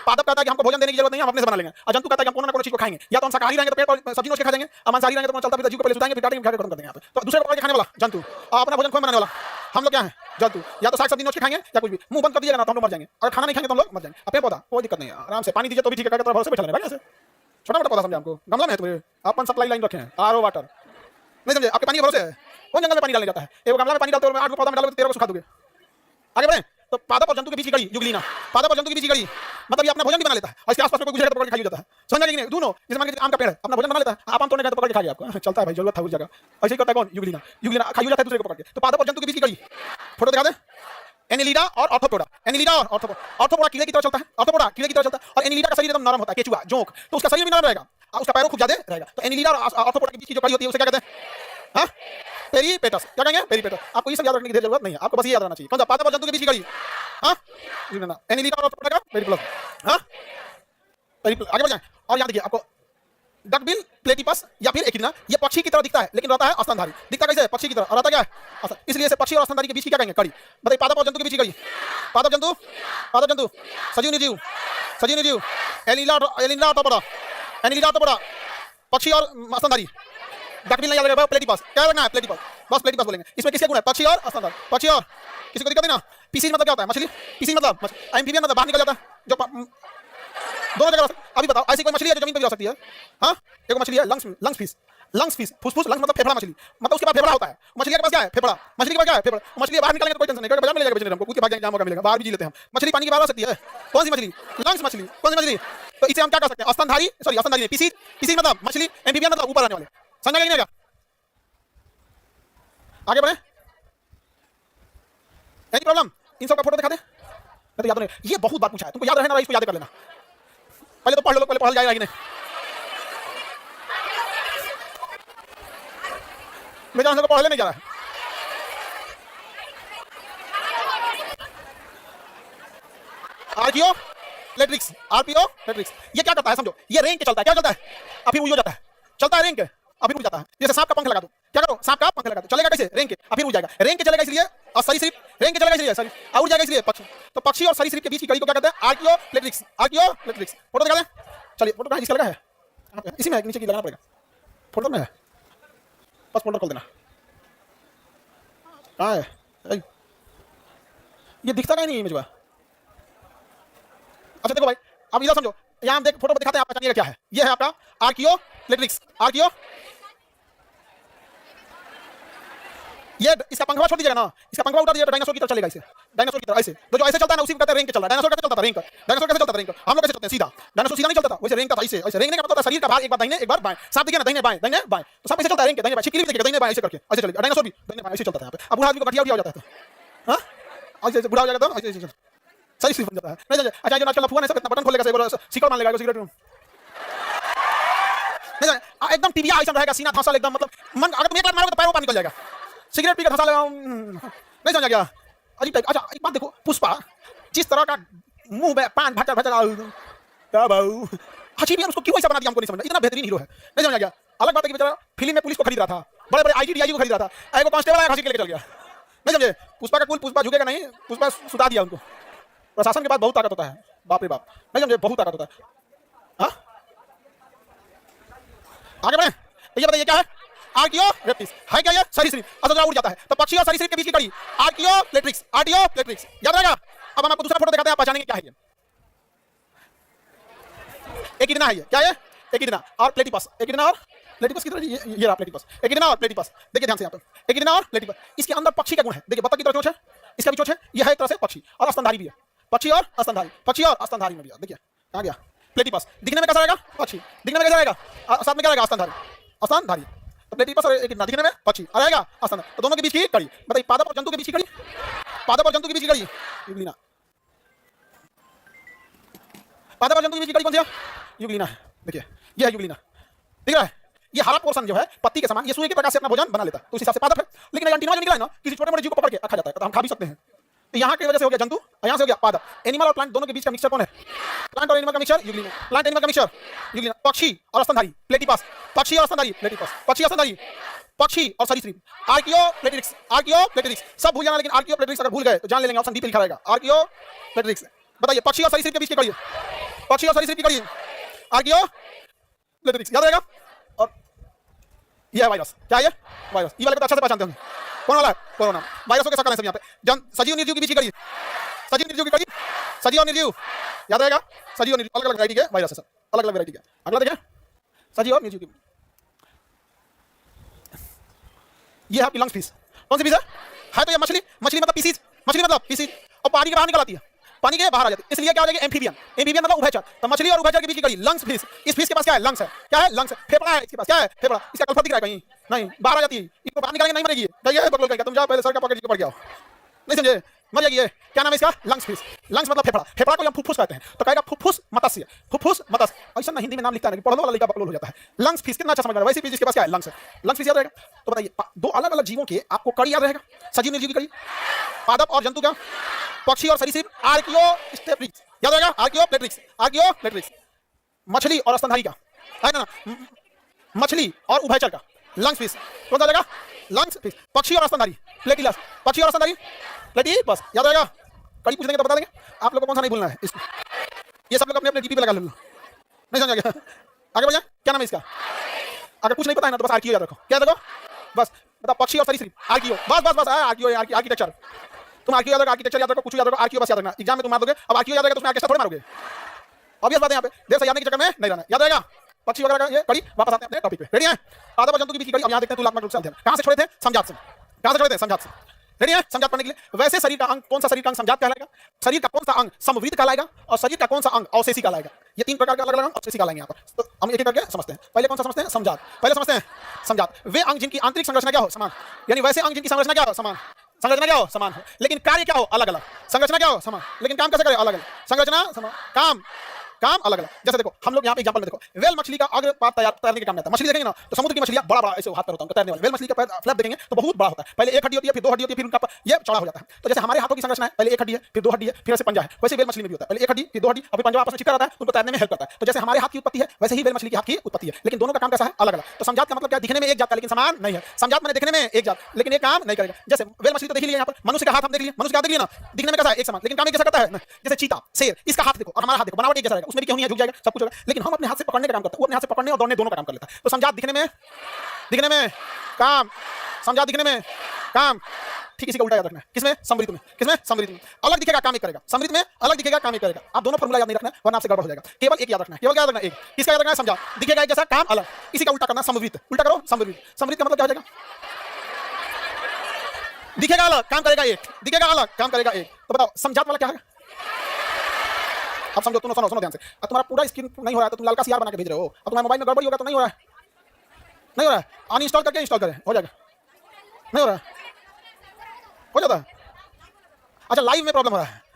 पादप कहता है कि हमको भोजन देने की जरूरत नहीं है, हम अपने से बना लेंगे, और जंतु कहता है कि हम कोनो ना कोनो चीज को खाएंगे, या तो हम शाकाहारी रहेंगे तो पेट और सब्जी नोच के खा जाएंगे, और मांसाहारी रहेंगे तो चलता फिरता जीव को पहले सुधाएंगे, फिर काटेंगे, खत्म कर देंगे। यहाँ पे तो दूसरे को पकड़ के खाने वाला जंतु, और अपना भोजन खुद बनाने वाला हम लोग क्या है? जंतु। या तो साग सब्जी नोच के खाएंगे या कुछ भी, मुंह बंद कर दिएगा ना तो हम लोग मर जाएंगे, अगर खाना नहीं खाएंगे तो हम लोग मर जाएंगे। पेड़ पौधा कोई दिक्कत नहीं है, आराम से पानी दीजिए तो भी ठीक है, भरोसे बैठा रहना। छोटा मोटा पौधा समझे, हमको गमला में है तुम्हें, अपन सप्लाई लाइन रखे हैं, आरओ वाटर नहीं समझे, आपके पानी के भरोसे है। कौन जंगल में पानी डालने जाता है? एक गमला में पानी डालते हो, 8 पौधा में डालोगे तो 13 को सुखा दोगे। आगे बढ़े तो पादप और जंतु के बीच की कड़ी, युगलीना। पादप और जंतु के बीच की कड़ी मतलब ये अपना भोजन भी बना लेता है, और इसके आसपास में कोई गुजरेगा तो पकड़ के खा जाता है। समझा कि नहीं? दोनों, जैसे मान लीजिए आम का पेड़ है, अपना भोजन बना लेता है, आप आम तोड़ने गए तो पकड़ के खा गया, आपको चलता है भाई, जरूरत था उस जगह। ऐसे ही करता है कौन? युगलीना। युगलीना खा जाता है दूसरे को पकड़ के। तो पादप और जंतु के बीच की कड़ी, फोटो दिखा दे। एनिलिडा और ऑर्थोपोडा, एनिलिडा और ऑर्थोपोडा कीड़े की तरह चलता है, ऑर्थोपोडा कीड़े की तरह चलता है, और एनिलिडा का शरीर एकदम नरम होता है, केचुआ जोंक, तो उसका शरीर भी नरम रहेगा और उसका पैरों खूब ज्यादा रहेगा। तो एनिलिडा और ऑर्थोपोडा के बीच की जो कड़ी होती है उसे क्या कहते हैं? हाँ पेरीपेटस। क्या कहेंगे? पेरीपेटस। आपको ये सब याद रखने की जरूरत नहीं है, आपको बस ये याद रहना चाहिए। कौन सा? पादप और जंतु के बीच की कड़ी, हाँ एनिलिडा और ऑर्थोपोडा का पेरीप्लस, हाँ पेरीप्लस। आगे बढ़ जाए और याद देखिए आपको डकबिल प्लेटिपस या फिर एकिडना, ये पक्षी की तरह दिखता है लेकिन रहता है स्तनधारी। दिखता कैसे है? पक्षी की तरह, और रहता क्या है? इसलिए इसे पक्षी और स्तनधारी के बीच की क्या कहेंगे? कड़ी। बताइए पादप और जंतु के बीच की कड़ी, पादप जंतु, सजीव निर्जीव, सजीव निर्जीव, एनिलिडा ऑर्थोपोडा, पक्षी और स्तनधारी। डकबिल नहीं याद, प्लेटिपस क्या करना है? प्लेटिपस, बस प्लेटिपस बोलेंगे। इसमें किसके गुण है? पक्षी और स्तनधारी, पक्षी और किसी को दिक्कत नहीं ना? पीसीज मतलब क्या होता है? मछली। पीसीज मतलब एम्फीबियन, मतलब बाहर निकल जाता है, जो दोनों जगह। अभी बताओ ऐसी कोई मछली है जो जमीन पर जा सकती है? हाँ एक मछली है लंग्स फिश, फुसफुस, लंग्स मतलब फेफड़ा मछली, मतलब उसके पास फेफड़ा होता है। मछली के पास क्या है? फेफड़ा। मछली के पास क्या है? फेफड़ा। मछली बाहर निकलेंगे तो कोई टेंशन नहीं, बाजार मिलेगा बेचने हमको, कूद के भाग जाएंगे, जहाँ मौका मिलेगा, बाहर भी जी लेते हैं। मछली पानी की बाहर आ सकती है। कौन सी मछली? लंग्स मछली। कौन सी मछली? तो इसे हम क्या कर सकते हैं? स्तनधारी, सॉरी स्तनधारी नहीं, पीसीज मतलब मछली, एम्फीबियन मतलब ऊपर आने वाले। समझा कि नहीं? आगे बढ़े, एनी प्रॉब्लम? इन सब का फोटो दिखा दे, मैं तो याद नहीं, ये बहुत बार पूछा है, तुमको याद रहे ना, इसको याद कर लेना। पहले तो पढ़ लो, पहले पढ़ जाएगा कि नहीं? मैं जानने को पढ़ ले नहीं जा रहा है। आरपीओ लेट्रिक्स, आरपीओ लेट्रिक्स ये क्या करता है समझो? ये रेंग के चलता है, क्या चलता है? अभी उड़ जाता है, चलता है रेंग के, अभी उड़ जाता है। जैसे सांप का पंख लगा दो, क्या करो? सांप का पंख लगा दो, चलेगा कैसे? रेंग के, अभी उड़ जाएगा। रेंग के चलेगा इसलिए, और सरीसृप रेंग के चलेगा इसलिए, सॉरी उड़ जाएगा इसलिए पक्षी। तो पक्षी और सरीसृप के बीच की कड़ी को क्या कहते हैं? Archaeopteryx, archaeopteryx. Photo दिखा दे। चलिए फोटो कहाँ, जिसका लगा है इसी में, नीचे की लगाना पड़ेगा, फोटो में है, बस फोल्डर खोल देना। कहाँ है? ये दिखता नहीं इमेज में। अच्छा देखो भाई, अब इधर समझो, यहाँ हम देख फोटो दिखाते हैं, आप पहचानिएगा क्या है। ये है आपका आर्कियो लेट्रिक्स, आर्कियो ये इसका पंखवा छोड़ दीजिएगा ना, इसका पंखवा उतार दीजिए तो डायनासोर की तरह चलेगा। इसे डायनासोर की तरह ऐसे जो ऐसे चलता है ना उसी को कहते हैं रेंग के चल रहा है। डायनासोर कैसे चलता था रेंग कर, डायनासोर कैसे चलता था रेंग कर, हम लोग कैसे चलते हैं सीधा। डायनासोर सीधा नहीं चलता था, वैसे रेंग का था ऐसे। ऐसे रेंगने का मतलब होता है शरीर का भाग एक बार दाहिने एक बार बाएं। सांप देखिए ना दाहिने बाएं दाहिने बाएं, तो सांप ऐसे चलता है रेंग के दाहिने बाएं। छिपकली भी देखिए दाहिने बाएं ऐसे करके ऐसे चलेगा। डायनासोर भी दाहिने बाएं ऐसे चलता है यहाँ पे। अब बूढ़ा आदमी को गठिया उठिया हो जाता है तो हां ऐसे बूढ़ा हो जाएगा तो ऐसे सही सी बन जाता है। नहीं अच्छा जो आजकल अफवाह है सब कितना बटन खोलेगा से सिकड़ मान लेगा सिगरेट नहीं एकदम टीबिया ऐसा रहेगा, सीना धंसल एकदम, मतलब मन अगर तुम एक बार मारोगे तो पैरों पानी निकल जाएगा। सिगरेट पी के धंसा लगा नहीं समझा गया अजीब टाइप। अच्छा एक बात देखो, पुष्पा जिस तरह का मुंह में पान भटक भटक हंसी भी उसको क्यों ऐसा बना दिया हमको नहीं समझा। इतना बेहतरीन हीरो है, नहीं समझा गया। अलग बात है कि बेचारा फिल्म में पुलिस को खरीद रहा था, बड़े बड़े आईजी डीआईजी को खरीद रहा था, एक कांस्टेबल आया हंसी के लेके चल गया। नहीं समझे, पुष्पा का कुल पुष्पा झुकेगा नहीं, पुष्पा सुधा दिया उनको। प्रशासन के पास बहुत ताकत होता है, बाप रे बाप, नहीं समझे, बहुत ताकत होता है। हाँ आगे बढ़े, ये बताइए क्या है आर्कियोप्लेट्रिक्स है क्या? ये सरीसृप असोजा उड़ जाता है तो पक्षी और सरीसृप के बीच की कड़ी आर्कियोप्लेट्रिक्स, आर्कियोप्लेट्रिक्स याद रहेगा। अब हम आपको दूसरा फोटो दिखाते हैं, आप पहचानेंगे क्या है ये। एकिडना है ये, क्या है एकिडना और प्लेटिपस। एकिडना और प्लेटिपस की तरह ये रहा प्लेटिपस, एकिडना और प्लेटिपस। देखिए ध्यान से यहाँ पे एकिडना और प्लेटिपस, इसके अंदर पक्षी का गुण है। देखिए बतख की तरह चोंच है, इसका भी चोंच है, यह है एक तरह से पक्षी और स्तनधारी भी है। पक्षी और स्तनधारी, पक्षी और स्तनधारी में भी देखिए कहाँ गया प्लेटिपस। दिखने में कैसा रहेगा पक्षी, दिखने में कैसा रहेगा, साथ में क्या रहेगा स्तनधारी, स्तनधारी। तो प्लेटिपस और एकिडना दिखने में पक्षी और रहेगा स्तन, तो दोनों के बीच की कड़ी। बताइए पादप और जंतु के बीच की कड़ी, पादप और जंतु के बीच की कड़ी युग्लिना। पादप और जंतु के बीच की कड़ी कौन सी है? युग्लिना है। देखिए ये है युग्लिना, दिख रहा है। ये हरा पोर्शन जो है पत्ती के समान, ये सूर्य के प्रकाश से अपना भोजन बना लेता है, तो उस हिसाब से पादप है। लेकिन एंटीना जो निकला है ना, किसी छोटे मोटे जीव को पकड़ के रखा जाता है तो हम खा भी सकते हैं। तो यहाँ की वजह से हो गया जंतु और यहाँ से हो गया पादप। एनिमल और प्लांट दोनों के बीच का मिक्सचर कौन है? प्लांट और एनिमल का मिक्सचर युग्लिना, प्लांट एनिमल का मिक्सचर युग्लिना। पक्षी और स्तनधारी प्लेटिपस, पक्षी और स्तनधारी प्लेटिपस, पक्षी और स्तनधारी, पक्षी और सरीसृप आर्कियोप्लेट्रिक्स। आर्कियोप्लेट्रिक्स सब भूल जाना, लेकिन आर्कियोप्लेट्रिक्स अगर भूल गए तो जान लेंगे, ऑप्शन डी पे लिखा रहेगा आर्कियोप्लेट्रिक्स। बताइए पक्षी और सरीसृप के बीच की कड़ी, पक्षी और सरीसृप की कड़ी आर्कियोप्लेट्रिक्स याद रहेगा। और ये है वायरस, क्या है ये वायरस, ये वाले को तो अच्छा से पहचानते होंगे कौन वाला है, कोरोना। वायरसों के सकल हैं सब यहाँ पे। सजीव निर्जीव के बीच की कड़ी, सजीव निर्जीव की कड़ी, सजीव और निर्जीव याद रहेगा। सजीव और निर्जीव अलग अलग वैरायटी के वायरस है सब, अलग अलग वैरायटी के। अगला देखिए सजीव और निर्जीव की, ये है आपकी लंग्स फिश। कौन सी फिश है तो ये मछली, मछली मतलब पीसीज, मछली मतलब पीसीज, और पानी के बाहर निकल आती है, पानी के बाहर आ जाती है, इसलिए क्या हो जाएगी एम्फीबियन। एम्फीबियन मतलब उभयचर, तो मछली और उभयचर के बीच की कड़ी लंग्स फिश। इस फिश के पास क्या है? लंग्स है। क्या है? लंग्स। फेफड़ा है इसके पास, क्या है? फेफड़ा। इसका कल्फर दिख रहा है कहीं? नहीं, बाहर आ जाती है, इसको बाहर निकालेंगे नहीं मरेगी। कहिए बकलोल कहेगा तुम जाओ पहले सर का पकड़ के पड़ गया, नहीं समझे, मर जाएगी। क्या नाम है इसका? Lungs fish. लंग्स मतलब फेफड़ा, फेफड़ा को हम फुफ्फुस कहते हैं, तो कहेगा फुफ्फुस मत्स्य, फुफ्फुस मत्स्य। ऐसा ना हिंदी में नाम लिखता है कि पढ़ने वाला लिखा बकलोल हो जाता है। लंग्स फिश कितना अच्छा समझ रहा है। वैसे फिश जिसके पास क्या है? लंग्स है। लंग्स फिश याद रहेगा। तो बताइए दो अलग अलग जीवों के आपको कड़ी याद रहेगा, सजीव निर्जीव की कड़ी, पादप और जंतु का, पक्षी और सरीसृप आर्कियोप्लेट्रिक्स याद रहेगा। आर्कियोप्लेट्रिक्स, आर्कियोप्लेट्रिक्स। मछली और स्तनधारी का है ना, मछली और उभयचर का लंग्स फिश कौन सा रहेगा? Lungs fish. पक्षी और स्तनधारी प्लेटिलस, पक्षी और स्तनधारी प्लेटिपस याद रहेगा। कड़ी पूछ देंगे तो बता देंगे आप लोगों को, कौन सा नहीं भूलना है इसको। ये सब लोग अपने अपने टीपी पे लगा लो, नहीं समझा गया। आगे बढ़िए, क्या नाम है इसका? अगर कुछ नहीं पता है ना तो बस आर्कियो याद रखो। क्या याद रखो? बस बताओ पक्षी और सरीसृप आर्कियो, बस बस बस आर्कियो, आर्किटेक्चर। तुम आर्कियो याद रखो, आर्किटेक्चर याद रखो, कुछ याद रखो, आर्कियो बस याद रखना। एग्जाम में तुम मार दोगे, अब आर्कियो याद रहेगा तो उसमें आर्केस्ट्रा थोड़ी मारोगे। ऑब्वियस बात है, यहाँ पे देर से याद के चक्कर में नहीं रहना, याद रहेगा। पक्षी वगैरह का ये कड़ी। वापस आते हैं अपने टॉपिक पे, रेडी है? पादप और जंतु के बीच की कड़ी। अब यहाँ देखते हैं तुलनात्मक रूप से अध्ययन। कहाँ से छोड़े थे? समझात से। कहाँ से छोड़े थे? समझात से। रेडी है समझात पढ़ने के लिए? वैसे शरीर का अंग, कौन सा शरीर का अंग समझात कहलाएगा? शरीर का कौन सा अंग समवृत्त कहलाएगा? और शरीर का कौन सा अंग अवशेषी कहलाएगा? ये तीन प्रकार के अलग अलग अंग अवशेषी कहलाएंगे यहाँ पर। तो हम एक एक करके समझते हैं। पहले कौन सा समझते हैं? समझात। पहले समझते हैं समझात। वे अंग जिनकी आंतरिक संरचना क्या हो? समान, यानी वैसे अंग जिनकी संरचना क्या हो? समान, संरचना क्या हो? समान हो, लेकिन कार्य क्या हो? अलग अलग। संरचना क्या हो? समान, लेकिन काम कैसे करे? अलग अलग। संरचना समान, काम अलग अलग। जैसे देखो हम लोग यहाँ पे एग्जांपल में देखो, वेल मछली का अग्र पाद तैरने के काम में आता है। मछली देखेंगे ना तो समुद्र की मछलियां बड़ा बड़ा ऐसे हाथ पर होता है तैरने वाले। वेल मछली का फ्लैप देखेंगे तो बहुत बड़ा होता है। पहले एक हड्डी होती है, फिर दो हड्डी होती है, फिर उनका ये चौड़ा हो जाता है। तो जैसे हमारे हाथों की संरचना है, पहले एक हड्डी है, फिर दो हड्डी है, फिर ऐसे पंजा है, वैसे वेल मछली में भी होता है। पहले एक हड्डी, फिर दो हड्डी, फिर पंजा आपस में चिपका रहता है, उनको तैरने में हेल्प करता है। तो जैसे हमारे हाथ की उत्पत्ति है वैसे ही वेल मछली के हाथ की उत्पत्ति है, लेकिन दोनों का काम कैसा है? अलग अलग। तो समझात का मतलब क्या? दिखने में एक जात का लेकिन समान नहीं है। समझात मैंने देखने में एक जात, लेकिन ये काम नहीं करेगा। जैसे वेल मछली तो देख लिया यहाँ पर, मनुष्य का हाथ हम देख लिया, मनुष्य का हाथ देख लिया ना, दिखने में कैसा है? एक समान, लेकिन काम एक जैसा करता है। जैसे चीता, शेर, इसका हाथ देखो और हमारा हाथ देखो, बनावट एक जैसा रहेगा, उसमें भी क्यों नहीं है, झुक जाएगा, सब कुछ होगा, लेकिन हम अपने हाथ से पकड़ने का काम करते हैं, वो अपने हाथ से पकड़ने और दौड़ने दोनों का काम कर लेता है। तो समझात दिखने में काम, समझात दिखने में काम। ठीक इसी का उल्टा याद रखना है। किसमें? समृद्ध में। किसमें? समृद्ध में। अलग दिखेगा काम एक करेगा, समृद्ध में अलग दिखेगा काम एक करेगा। आप दोनों फॉर्मूला याद नहीं रखना वरना आपसे गड़बड़ हो जाएगा। केवल एक याद रखना है, केवल क्या याद रखना है? एक। किसका याद रखना है? समझात दिखेगा एक जैसा, काम अलग। इसी का उल्टा करना समृद्ध। उल्टा करो समृद्ध। समृद्ध का मतलब क्या हो जाएगा? दिखेगा अलग काम करेगा एक, दिखेगा अलग काम करेगा एक। तो बताओ समझात वाला क्या है? अब समझो, तुम सुनो सुनो ध्यान से। अब तुम्हारा पूरा स्क्रीन नहीं हो रहा है तो तुम लाल का सीआर बना के भेज रहे हो। अब तुम्हारे मोबाइल में गड़बड़ी होगा तो नहीं हो रहा है, नहीं हो रहा है, अनइंस्टॉल करके इंस्टॉल करें हो जाएगा, नहीं हो रहा है, हो जाता है। अच्छा लाइव में प्रॉब्लम हो रहा है।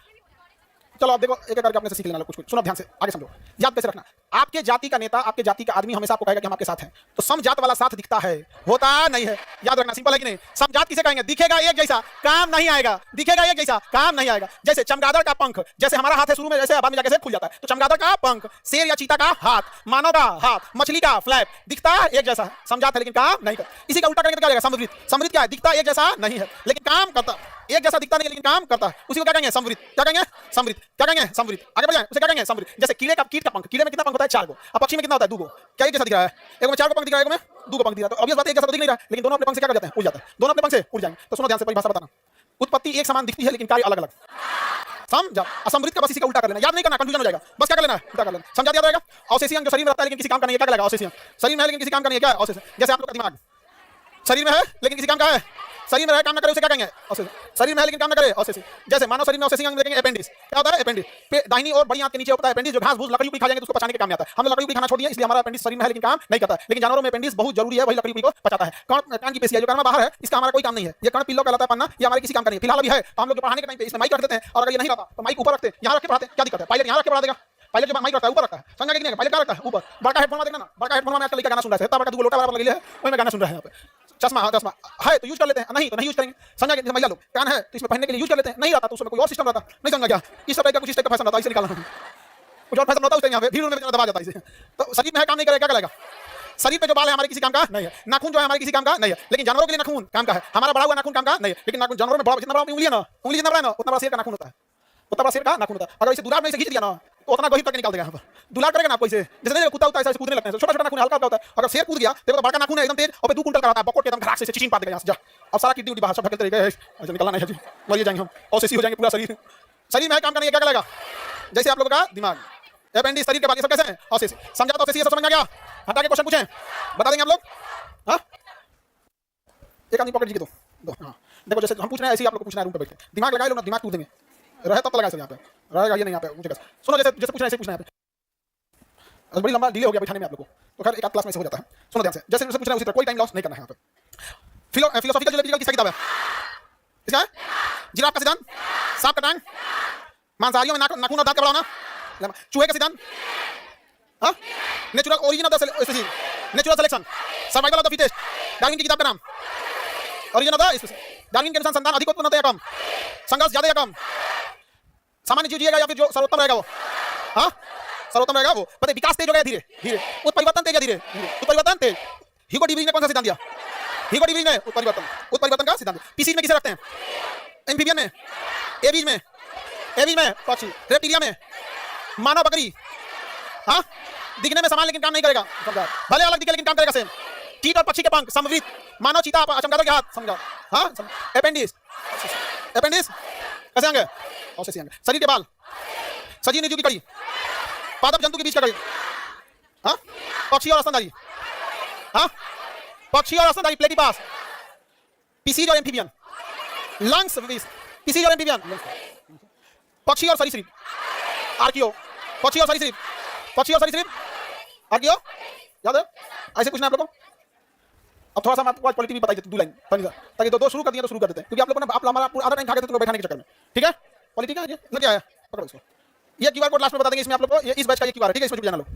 चलो आप देखो एक एक करके अपने से सीख लेना कुछ कुछ। सुनो ध्यान से, आगे समझो, याद कैसे रखना। आपके जाति का नेता, आपके जाति का आदमी हमेशा आपको कहेगा कि हम आपके साथ हैं। तो समजात वाला साथ दिखता है, होता नहीं है। याद रखना, सिंपल है कि नहीं। समजात किसे कहेंगे? दिखेगा एक जैसा, काम नहीं आएगा, दिखेगा एक जैसा, काम नहीं आएगा। जैसे चमगादड़ का पंख, जैसे हमारा हाथ है शुरू में, जैसे बाद में जाके खुल जाता है। तो चमगादड़ का पंख, शेर या चीता का हाथ, मानव का हाथ, मछली का फ्लैप, दिखता एक जैसा, समझात है लेकिन काम नहीं करता। इसी का उल्टा करेंगे तो क्या हो जाएगा? समृद्ध। समृद्ध क्या है? दिखता एक जैसा नहीं है लेकिन काम करता, एक जैसा दिखता नहीं लेकिन काम करता है। उसी को क्या कहेंगे? समृद्ध। क्या कहेंगे? समृद्ध। क्या कहेंगे? समृद्ध। आगे बढ़ जाए, उसे क्या कहेंगे? समृद्ध। जैसे कीड़े का, कीट का पंख, कीड़े में कितना पंख होता है? 4 गो। अब पक्षी में कितना होता है? 2 गो। क्या एक जैसा दिख रहा है? एक में 4 गो पंख दिख रहा है, एक में 2 गो पंख दिख रहा है। तो ऑब्वियस बात है एक जैसा तो दिख नहीं रहा है, लेकिन दोनों अपने पंख से क्या कर जाते हैं? उड़ जाते हैं, दोनों अपने पंख से उड़ जाएंगे। तो सुनो ध्यान से, परिभाषा बताना। उत्पत्ति एक समान दिखती है लेकिन कार्य अलग अलग, समझा? असमृद्ध का बस इसी का उल्टा कर लेना, याद नहीं करना, कंफ्यूजन हो जाएगा। बस क्या कर लेना? उल्टा कर लेना, समझा? याद रहेगा। अवशेषी अंग जो शरीर में रहता है लेकिन किसी काम का नहीं है, क्या कहलाएगा? अवशेषी अंग। शरीर में है लेकिन किसी काम का नहीं है, क्या है? अवशेष। जैसे आप लोग का दिमाग शरीर में है लेकिन किसी काम का है, शरीर में रहे काम ना करे उसे क्या कहेंगे? अवशेष। शरीर में है लेकिन काम ना करे, अवशेष। जैसे मानव शरीर में अवशेषी अंग देखेंगे अपेंडिक्स। क्या होता है? अपेंडिक्स दाहिनी और बड़ी आंत के नीचे होता है अपेंडिक्स, जो घास फूस लकड़ी उकड़ी खा जाएंगे तो उसको पचाने के काम में आता है। हमने लकड़ी उकड़ी खाना छोड़ दिया इसलिए हमारा अपेंडिक्स शरीर में है लेकिन काम नहीं करता है। लेकिन जानवरों में अपेंडिक्स बहुत जरूरी है, वही लकड़ी उकड़ी को पचाता है। कान की पेशी है जो कान में बाहर है, इसका हमारा कोई काम नहीं है। ये कान पिल्लो कहलाता है, पन्ना, ये हमारे किसी काम का नहीं है। फिलहाल अभी है तो हम लोग पढ़ाने के टाइम पे इसमें माइक रख देते हैं, और अगर ये नहीं रहता तो माइक ऊपर रखते हैं, यहाँ रख के पढ़ाते हैं। क्या दिक्कत है? पायलट यहाँ रख के पढ़ा देगा। पायलट जो माइक रखता है ऊपर रखता है, समझा कि नहीं? पायलट क्या रखता है? ऊपर। बड़का हेडफोन में देखना ना, बड़का हेडफोन में आजकल गाना सुन रहा है, इतना बड़का 2 लोटा बराबर लगे है, वही में गाना सुन रहा है। यहाँ पे चश्मा है तो यूज कर लेते हैं, नहीं तो नहीं यूज करेंगे, समझा? कि महिला लोग कान है तो इसमें पहनने के लिए यूज कर लेते हैं, नहीं रहता तो उसमें कोई और सिस्टम रहता, नहीं समझा क्या? इस तरह का कुछ टाइप का फैशन रहता है, इसे निकालना कुछ और फैशन होता है उससे, यहाँ पे भीड़ में दबा जाता है इसे। तो शरीर में है काम नहीं करेगा, क्या करेगा? शरीर पे जो बाल है हमारे किसी काम का नहीं है, नाखून जो है हमारे किसी काम का नहीं है, लेकिन जानवरों के लिए नाखून काम का है। हमारा बड़ा हुआ नाखून काम का नहीं है, लेकिन नाखून जानवरों में बड़ा, जितना बड़ा उंगली है ना, उंगली जितना बड़ा है ना उतना बड़ा शेर का नाखून होता है, उतना बड़ा शेर का नाखून होता है। अगर इसे दुलार में इसे खींच दिया ना तो उतना गहीर तक निकाल देगा। यहाँ पर दुलार करेगा ना आपको इसे, जैसे नहीं कुत्ता होता है ऐसे कूदने लगते हैं, छोटा छोटा नाखून हल्का होता है। अगर शेर कूद गया देखो तो बड़ा नाखून है एकदम तेज, और 2 कुंटल का रहता है, बकोट के एकदम घराट से चीन पाट देगा यहाँ से। जा अब सारा किड्नी उड्डी बाहर सब ढकेलते रहेगा, ऐसे निकलना नहीं है जी, मर जाएंगे हम, अवशेषी हो जाएंगे पूरा शरीर। शरीर में काम का नहीं है, क्या करेगा? जैसे आप लोगों का दिमाग, अपेंडिक्स, शरीर के बाद ये सब कैसे हैं? अवशेषी। समझा? तो अवशेषी सब समझ आ गया? हटा के क्वेश्चन पूछें, बता देंगे आप लोग। हाँ एक आदमी पकड़ जी के दो। हाँ देखो जैसे हम पूछ रहे हैं ऐसे ही आप लोग को पूछना है रूम पे बैठ के, दिमाग लगाए लो ना, दिमाग टूट देंगे, रहे तब तो लगाए सर यहाँ पे, रहेगा ये नहीं यहाँ पे मुझे। सुनो जैसे जैसे पूछ रहे हैं ऐसे पूछना है यहाँ पे, बड़ी लंबा डिले हो गया बैठाने में आप लोगों को, तो खैर एक आध क्लास में से हो जाता है। सुनो ध्यान से, जैसे पूछ रहे हैं उसी तरह, कोई टाइम लॉस नहीं करना है यहाँ पे। फिलोसॉफिकल जियोलॉजिकल किसका किताब है? इसका है जिराफ का सिद्धांत, सांप का टांग, मांसाहारियों में नाखून और दांत का बढ़ाना, चूहे का सिद्धांत, natural origin of the species, natural selection, survival of the fittest, Darwin की किताब का नाम, origin of the species. Darwin के अनुसार संतान अधिक उत्पन्न होता है या कम, संघर्ष ज्यादा या कम, सामान्य जीव जिएगा या फिर जो सर्वोत्तम रहेगा वो? हाँ सर्वोत्तम रहेगा वो। पता है विकास तेज हो गया धीरे धीरे, उत्परिवर्तन तेज या धीरे धीरे, उत्परिवर्तन तेज। ह्यूगो डी वृज ने कौन सा सिद्धांत दिया? ह्यूगो डी वृज ने उत्परिवर्तन का सिद्धांत। पीसीज में किसे रखते हैं? एम्फीबियन में, एबीज में पक्षी, रेप्टिलिया में मानव, बकरी। हाँ दिखने में समान लेकिन काम नहीं करेगा, भले अलग दिखे लेकिन काम करेगा सेम। कीट और पक्षी के पंख, समृद्ध, मानव, चीता, चमगादड़ के हाथ, समझा? हाँ अपेंडिक्स, अपेंडिक्स कैसे अंग है? अवशेषी अंग। शरीर के बाल, सजीव निर्जीव की कड़ी, पादप जंतु के बीच का कड़ी, हाँ पक्षी और स्तनधारी, हाँ पक्षी और स्तनधारी, प्लेटिपास, पीसीज और एम्फीबियन, लंग्स, पीसीज और एम्फीबियन, पक्षी और सरीसृप, आर्कियो, पक्षी और सरीसृप, पक्षी और सरीसृप, आर्कियो, याद है? ऐसे पूछना है आप लोगों को। अब थोड़ा सा मैं आपको क्वालिटी भी बताई देती 2 लाइन, ताकि दो शुरू कर दिया तो शुरू कर देते हैं, क्योंकि आप लोगों ने आप हमारा पूरा आधा टाइम खा गए थे तो बैठाने के चक्कर में। ठीक है क्वालिटी का ये लग आया, पकड़ो इसको। ये क्यूआर कोड लास्ट में बता देंगे इसमें आप लोग को, ये इस बैच का ये क्यूआर है, ठीक है? इसमें जुड़ जाना लोग।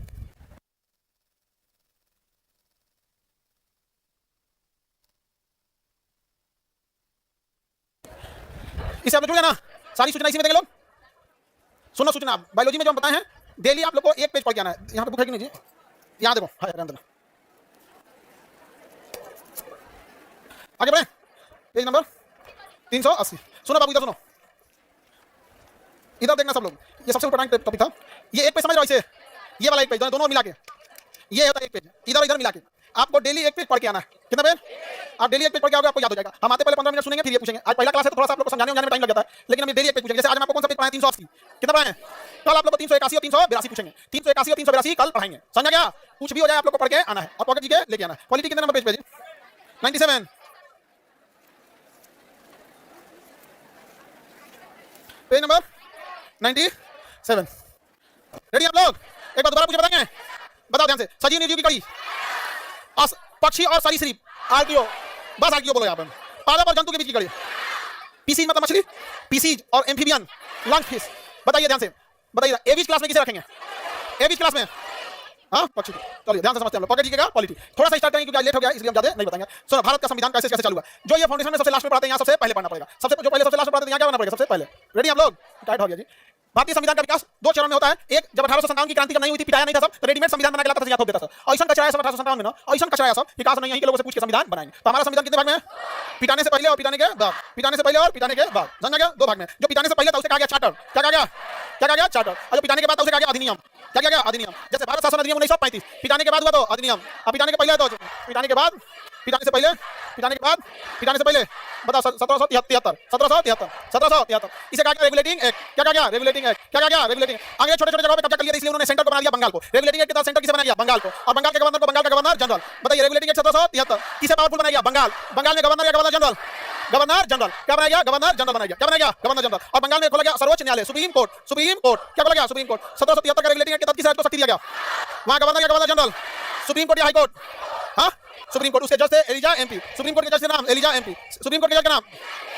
इसे आप लोग जुड़ जाना, सारी सूचना इसी में देंगे लोग। सुनो सूचना, बायोलॉजी में जो हम बताए हैं डेली आप लोग को एक पेज पढ़ के आना है। यहाँ पे बुक है कि नहीं जी? यहाँ देखो, हाँ रहने देना। आगे बढ़े, पेज नंबर 380। सुनो बाबू इधर सुनो, इधर देखना सब लोग। ये सबसे ऊपर टॉपिक था, ये एक पेज समझ रहा इसे, ये वाला एक पेज, दोनों मिला के ये होता है एक पेज, इधर इधर मिला के आपको डेली एक पेज पढ़ के आना है। कितना पेज? आप डेली एक पेज पढ़ के आओगे आपको याद हो जाएगा। हम आते पहले 15 मिनट सुनेंगे फिर ये पूछेंगे। आज पहला क्लास है तो थोड़ा सा आप लोग को समझाने में टाइम लग जाता है, लेकिन हम डेली एक पेज पूछेंगे। जैसे आज हम आपको कौन सा पेज पढ़ाएं? 380। कितना पढ़ाएं? कल आप लोग को 381 और 382 पूछेंगे, 381 और 382 कल पढ़ाएंगे, समझा गया? कुछ भी हो जाए आप लोग को पढ़ के आना है और पॉकेट जी के लेके आना है। क्वालिटी कितने नंबर पेज पे? 97। Page number 97। रेडी आप लोग? एक बार दोबारा पूछे बताएंगे, बताओ ध्यान से। सजीव निर्जीव की कड़ी, पक्षी और सरीसृप, आर्कियो, बस आर्कियो बोलो यहाँ पर। पादप और जंतु के बीच की कड़ी, पीसीज मतलब मछली, पीसीज और एम्फीबियन, लंच फिश। बताइए ध्यान से, बताइए एवीज क्लास में किसे रखेंगे? एवीज क्लास में हाँ पक्षी। चलिए ध्यान से समझते हैं हम लोग। पॉकेट जीकेगा पॉलिटी। थोड़ा सा स्टार्ट करेंगे क्योंकि लेट हो गया इसलिए हम ज्यादा नहीं बताएंगे। सुनो, भारत का संविधान कैसे कैसे चालू हुआ, जो ये फाउंडेशन में सबसे लास्ट में पढ़ाते हैं, यहाँ सबसे पहले पढ़ना पड़ेगा। सबसे जो पहले सबसे लास्ट में पढ़ाते हैं यहाँ क्या करना पड़ेगा? सबसे पहले। रेडी आप लोग? टाइट हो गया जी। भारतीय संविधान का विकास दो चरण में होता है। एक, जब 1857 की क्रांति नहीं हुई थी, पिटाया नहीं था सब, तो रेडीमेड संविधान बना के लाता था, थोप देता था। ऐसा कचरा सब 1857 में ना, ऐसा कचरा सब विकास नहीं है कि लोगों से पूछ के संविधान बनाएंगे। तो हमारा संविधान कितने भाग में है? पिटाने से पहले और पिटाने के बाद, पिटाने से पहले और पिटाने के बाद, समझ गया? दो भाग में। जो पिटाने से पहले था उसे कहा गया चार्टर। क्या कहा गया? क्या कहा गया? चार्टर। और जो पिटाने के बाद था उसे कहा गया अधिनियम। क्या कहा गया? अधिनियम। जैसे भारत शासन अधिनियम 1935, पिटाने के बाद हुआ तो अधिनियम, अब पिटाने के पहले तो पिटाने के बाद, पिटाने से पहले, पिटाने के बाद, पिटाने से पहले बताओ 1773, 1773 इसे कहा गया रेगुलेटिंग एक्ट। क्या कहा गया? Regulating act. क्या कहा गया? रेगुलेटिंग। अंग्रेज छोटे छोटे जगहों पे कब्जा कर लिया, इसलिए उन्होंने सेंटर को बना दिया बंगाल को। रेगुलेटिंग एक्ट के तहत सेंटर किसे बना दिया? बंगाल को। और बंगाल के गवर्नर को बंगाल का गवर्नर जनरल। बताइए रेगुलेटिंग एक्ट 1773 किसे पावरफुल बनाया? बंगाल। बंगाल में गवर्नर या गवर्नर जनरल? Governor general. क्या बनाया? गवर्नर जनरल बनाया। क्या बनाया? Governor general. और बंगाल में खोला गया सर्वोच्च न्यायालय, सुप्रीम कोर्ट। सुप्रीम कोर्ट क्या खोला गया? Supreme court. 1773 का रेगुलेटिंग एक्ट के तहत किस राज्य को शक्ति दिया गया? वहां गवर्नर या गवर्नर जनरल, सुप्रीम कोर्ट या हाई कोर्ट? हाँ सुप्रीम कोर्ट। उसके जज थे एलिजा एमपी। सुप्रीम कोर्ट के जज का नाम एलिजा एमपी। सुप्रीम कोर्ट के जज का नाम।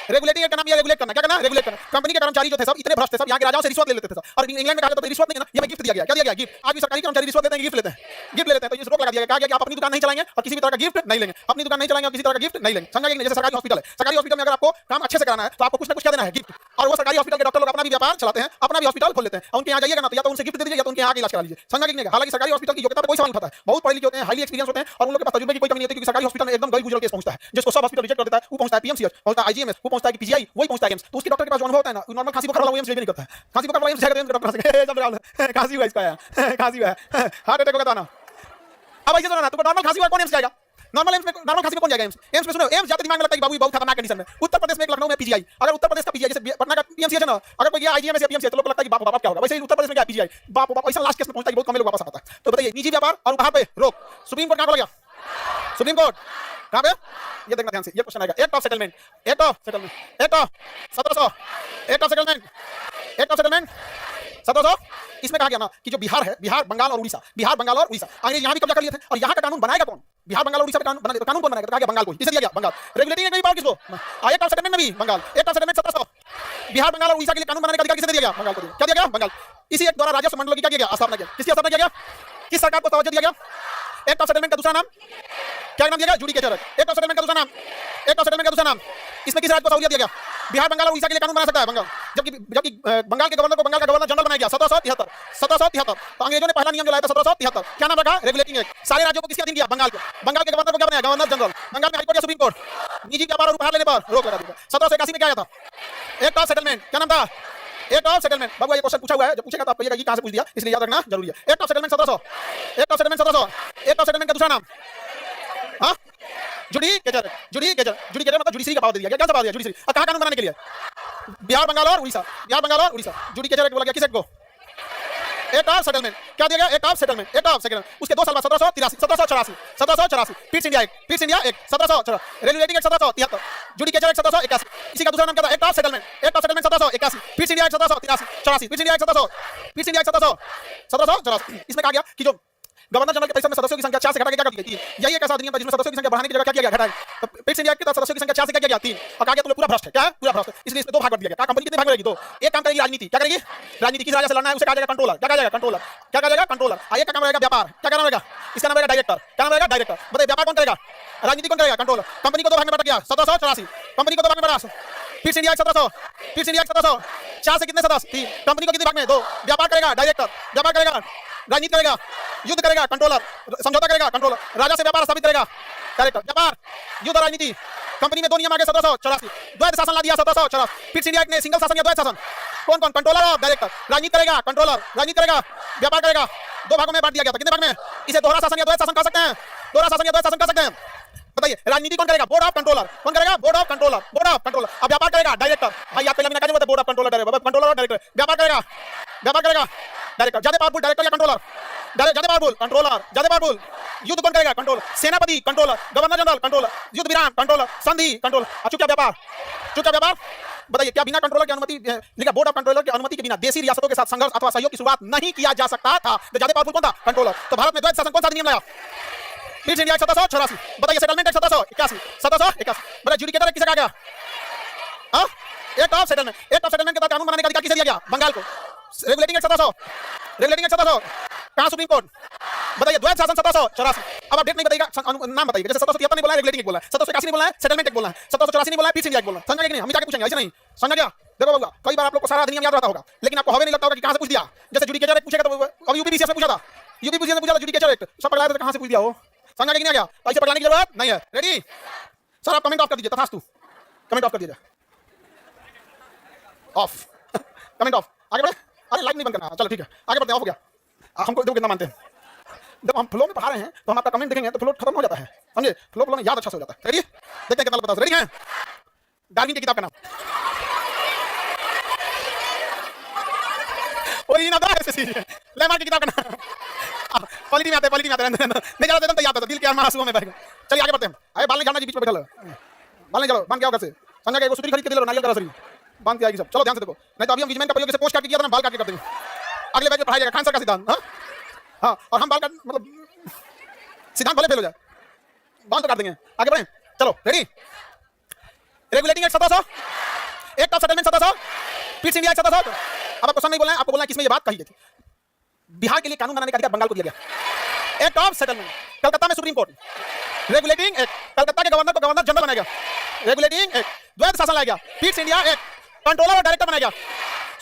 रेगुलेटिंग एक्ट का नाम ये रेगुलेट करना। क्या करना? रेगुलेट करना। कंपनी के कर्मचारी जो थे सब इतने भ्रष्ट थे, सब यहाँ के राजाओं से रिश्वत ले लेते थे सब। और इंग्लैंड में कहा जाता था रिश्वत नहीं है ना, ये गिफ्ट दिया गया। क्या दिया गया? गिफ्ट। आज भी सरकारी कर्मचारी रिश्वत लेते हैं, गिफ्ट लेते हैं, गिफ्ट ले लेते हैं। तो ये रोक लगा दिया गया। कहा गया कि आप अपनी दुकान नहीं चलाएंगे और किसी भी तरह का गिफ्ट नहीं लेंगे। अपनी दुकान नहीं चलाएंगे और किसी तरह का गिफ्ट नहीं लेंगे। समझा कि नहीं? जैसे सरकारी हॉस्पिटल है, सरकारी हॉस्पिटल में अगर आपको काम अच्छे से कराना है तो आपको कुछ ना कुछ क्या देना है? गिफ्ट। और वो सरकारी हॉस्पिटल के डॉक्टर लोग अपना भी व्यापार चलाते हैं, अपना भी हॉस्पिटल खोल लेते हैं। उनके यहाँ जाइएगा ना तो या तो उनसे गिफ्ट दे दीजिए या तो उनके यहाँ इलाज करा लीजिए। समझा कि नहीं? हालांकि सरकारी हॉस्पिटल की योग्यता पर कोई सवाल नहीं उठाता है। बहुत पढ़े लिखे होते हैं, हाईली एक्सपीरियंस होते हैं और उन लोगों के पास तजुर्बे की कोई कमी नहीं होती, क्योंकि सरकारी हॉस्पिटल में एकदम गई गुजर केस पहुंचता है, जिसको सब हॉस्पिटल रिजेक्ट कर देता है। वो पहुंचता है पीएमसीएच, पहुंचता है आईजीएमएस, वो पहुंचता है पीजीआई, वही पहुंचता है एम्स। तो उसके डॉक्टर के पास जो अनुभव होता है ना, नॉर्मल खांसी बुखार वाला एम्स नहीं करता है। खांसी बुखार वाला एम्स जाकर एम्स डॉक्टर से खांसी हुआ इसका है, खांसी हुआ है, हार्ट अटैक होगा ना। अब ऐसे सुनो ना, तुमको नॉर्मल खांसी हुआ कौन एम्स जाएगा? नॉर्मल एम्स में, नॉर्मल खांसी में कौन जाएगा? एम्स में सुनो, एम्स जाते दिमाग में लगता है कि बाबू बहुत खतरनाक कंडीशन में। उत्तर प्रदेश में एक लखनऊ में पीजीआई, अगर उत्तर प्रदेश का पीजीआई जैसे पटना का पीएमसीएच है ना, अगर कोई गया आईजीएमएस या पीएमसीएच तो लोग को लगता है कि बाप बाप क्या होगा। वैसे ही उत्तर प्रदेश में क्या पीजीआई, बाप बाप ऐसा लास्ट केस में पहुंचता है कि बहुत कम लोग वापस आता है। तो बताइए निजी व्यापार और कहां पे रोक? सुप्रीम कोर्ट कहां खोला गया? सुप्रीम कोर्ट कहां पे? ये देखना ध्यान से, ये क्वेश्चन आएगा। Act of settlement, act of settlement, act of 1700, act of settlement, act of settlement 1700। इसमें कहा गया ना कि जो बिहार है, बिहार, बंगाल और उड़ीसा, बिहार, बंगाल और उड़ीसा, अंग्रेज यहाँ भी कब्जा कर लिए थे। और यहाँ का कानून बनाएगा कौन? बिहार, बंगाल और उड़ीसा का कानून कौन बनाएगा? तो कहा गया बंगाल को। किसे दिया गया? बंगाल। रेगुलेटिंग एक्ट नहीं पावर किसको? एक्ट ऑफ सेटलमेंट में भी Bengal. Act of settlement 1700 Bihar, Bengal और उड़ीसा के लिए कानून बनाने का अधिकार किसे दिया गया? बंगाल को। क्या दिया गया? बंगाल। इसी एक्ट द्वारा राजस्व मंडलों की क्या किया गया? स्थापना किया। किसकी स्थापना किया गया? किस सरकार को तवज्जो दिया गया? एक्ट ऑफ सेटलमेंट का दूसरा नाम क्या नाम दिया गया? Judicature act. Act of settlement का दूसरा नाम, एक्ट ऑफ सेटलमेंट का दूसरा नाम, इसमें किस राज्य को सहूलियत दिया गया? बिहार, बंगाल और उड़ीसा के लिए कानून बना सकता है बंगाल। जबकि बंगाल के गवर्नर को बंगाल का गवर्नर जनरल बनाया गया 1773। 1773 तो अंग्रेजों ने पहला नियम जो लाया था 1773। क्या नाम रखा? Regulating act. सारे राज्यों को किसके अधीन किया? बंगाल को। बंगाल के गवर्नर को क्या बनाया? Governor general. बंगाल में हाईकोर्ट या सुप्रीम कोर्ट? निजी व्यापार और उपहार लेने पर रोक लगा दी। 1781 में क्या आया था? Act of settlement. क्या नाम था? Act of settlement. बाबू ये क्वेश्चन पूछा हुआ है, जब पूछेगा तो आप कहिएगा कि कहां से पूछ दिया, इसलिए याद रखना जरूरी है। Act of settlement 1700, act of settlement 1700, act of settlement का दूसरा नाम हाँ जुडिकेचर। जुडिकेचर, जुडिकेचर मतलब जुडिशरी का पावर दे दिया गया। क्या पावर दिया? जुडिशरी। और कहां कानून बनाने के लिए? बिहार, बंगाल और उड़ीसा, बिहार, बंगाल और उड़ीसा। जुडिकेचर एक्ट बोला गया किस एक्ट को? Act of settlement. क्या दिया गया? Act of settlement, act of settlement. उसके 2 साल बाद 1783, 1784, 1784 Pitt's India act, Pitt's India act 1784, regulating act 1773, judicature act 1781। इसी का दूसरा नाम क्या था? Act of settlement, act of settlement 1781, Pitt's India act 1784, Pitt's India act 1700, Pitt's India act 1784। इसमें कहा गया कि जो गवर्नर जनरल के परिषद में सदस्यों की संख्या 4 से घटा के क्या कर दी गई? यही एक ऐसा अधिनियम था जिसमें सदस्यों की संख्या बढ़ाने की जगह क्या किया गया? घटाया। तो पिट्स इंडिया एक्ट के तहत सदस्यों की संख्या 4 से क्या किया गया? 3। और कहा गया तुम लोग पूरा भ्रष्ट है। क्या है? पूरा भ्रष्ट है। इसलिए इसमें 2 भाग कर दिया गया। कंपनी कितने भाग में रहेगी? 2। एक काम करेगी राजनीति। क्या करेगी? राजनीति। किस राजा से लड़ना है उसे कहा जाएगा कंट्रोलर। क्या कहा जाएगा? कंट्रोलर। क्या कहा जाएगा? कंट्रोलर। एक का काम रहेगा व्यापार। क्या नाम रहेगा? इसका नाम रहेगा डायरेक्टर। क्या नाम रहेगा? डायरेक्टर। बताइए व्यापार कौन करेगा? राजनीति कौन करेगा? कंट्रोलर। कंपनी को 2 भाग में बांटा गया 1784। कंपनी को 2 भाग में बांटा। Pitt's India act 1700, Pitt's India act 1700। 4 से कितने सदस्य? 3। कंपनी को कितने भाग में? 2। व्यापार करेगा डायरेक्टर, व्यापार करेगा, राजनीति करेगा, युद्ध करेगा कंट्रोलर, समझौता करेगा कंट्रोलर, राजा से व्यापार स्थापित करेगा डायरेक्टर। व्यापार, युद्ध, राजनीति। कंपनी में 2 नियम आ गए 1784। द्वैध शासन ला दिया 1784। पिट्स इंडिया एक्ट ने सिंगल शासन या द्वैध शासन? कौन कौन? कंट्रोलर और डायरेक्टर। राजनीति करेगा कंट्रोलर, राजनीति करेगा, व्यापार करेगा। 2 भागों में बांट दिया गया था। कितने भाग में? इसे दोहरा शासन या द्वैध शासन कह सकते हैं। दोहरा शासन या द्वैध शासन कह सकते हैं। बताइए राजनीति कौन करेगा? Board of controller. कौन करेगा? Board of controller, board of controller. अब व्यापार करेगा डायरेक्टर। भाई आप पहले मैंने कहा board of controller, director, controller और डायरेक्टर। व्यापार करेगा, व्यापार करेगा डायरेक्टर। ज्यादा पावरफुल डायरेक्टर या कंट्रोलर? ज्यादा पावरफुल कंट्रोलर, ज्यादा पावरफुल। युद्ध कौन करेगा? कंट्रोलर। सेनापति कंट्रोलर, गवर्नर जनरल कंट्रोलर, युद्ध विराम कंट्रोलर, संधि कंट्रोलर। चुपचाप व्यापार, चुपचाप व्यापार, बताइए क्या बिना कंट्रोलर की अनुमति लिखा बोर्ड ऑफ कंट्रोलर की अनुमति के बिना देशी रियासतों के साथ संघर्ष अथवा सहयोग की शुरुआत नहीं किया जा सकता था। तो ज्यादा पावरफुल कौन था? कंट्रोलर। तो भारत में द्वैध शासन कौन सा अधिनियम लाया? फिर इंडिया 1786। बताइए सेटलमेंट एक्ट 1781। बताइए जुडिकेटर किसे कहा गया? हाँ, act of settlement. Act of settlement के तहत कानून बनाने का अधिकार किसे दिया गया? बंगाल को। रेगुलेटिंग एक्ट 1700 कहां? Supreme court. बताइए द्वैध शासन 1784। अब आप डेट नहीं बताइएगा, नाम बताइए। जैसे 1773 नहीं बोला है, रेगुलेटिंग एक्ट बोला है, 1781 नहीं बोला है, सेटलमेंट एक्ट बोला है, 1784 नहीं बोला है, पीस इंडिया एक्ट बोला है। समझ गए कि नहीं? हम जाके पूछेंगे, ऐसे नहीं। समझ गया? देखो बाबू, कई बार आप लोग को सारा अधिनियम याद रहता होगा, लेकिन आपको हवे नहीं लगता होगा कि कहां से पूछ दिया। जैसे जुडिकेचर एक्ट पूछेगा तो अब यूपीपीसीएस में पूछा था, यूपीपीसीएस में पूछा था जुडिकेचर एक्ट, सब पगला रहे थे कहां से पूछ दिया हो। समझ गए कि नहीं? आ गया? ऐसे पगलाने की जरूरत नहीं है। रेडी? सर आप कमेंट ऑफ कर दीजिए, तथास्तु। कमेंट ऑफ कर दीजिए, ऑफ। Comment of. आगे बढ़े। अरे लाइक नहीं बंद करना। चलो ठीक है, आगे बढ़ते हैं। ऑफ हो गया। हमको देखो कितना मानते हैं। जब हम फ्लो में पढ़ा रहे हैं तो हम आपका कमेंट देखेंगे तो फ्लो खत्म हो जाता है। समझे? फ्लो में याद अच्छा से हो जाता है। रेडी? देखते हैं कितना लोग बताओ। रेडी हैं? डार्विन की किताब का नाम लेमार्क की किताब का नाम। पॉलिटी में आते हैं, पॉलिटी में आते हैं। नहीं जाना देता याद आता, दिल के आंसुओं में बह गए। चलिए आगे बढ़ते हैं। अरे बाल नहीं झाड़ना जी, बीच में बैठा लो। बाल नहीं झाड़ो, बांध के आओ घर से। समझा गया? सुतरी खरीद के ले लो, नारियल का रसरी बांध के आएगी सब। चलो ध्यान से देखो, नहीं तो अभी हम विजमेंट का प्रयोग जैसे पोस्ट काट के किया था ना, बाल काट के कर देंगे। अगले बैच में पढ़ाया जाएगा खान सर का सिद्धांत। हाँ, और हम बाल काट मतलब सिद्धांत भले फेल हो जाए, बाल तो काट देंगे। आगे बढ़ें। चलो ready? Regulating act 1700, act of settlement 1700, Pitt's India act 1700। अब आपको नहीं बोलना है, आपको बोलना है किसमें ये बात कही गई थी। बिहार के लिए कानून बनाने का अधिकार बंगाल को दिया गया। एक्ट ऑफ सेटलमेंट, कलकत्ता में supreme court. Regulating act, Calcutta के गवर्नर को गवर्नर जनरल बनाया गया। रेगुलेटिंग एक्ट, द्वैध शासन लाया गया। पीस इंडिया एक्ट, कंट्रोलर और डायरेक्टर बनाया गया।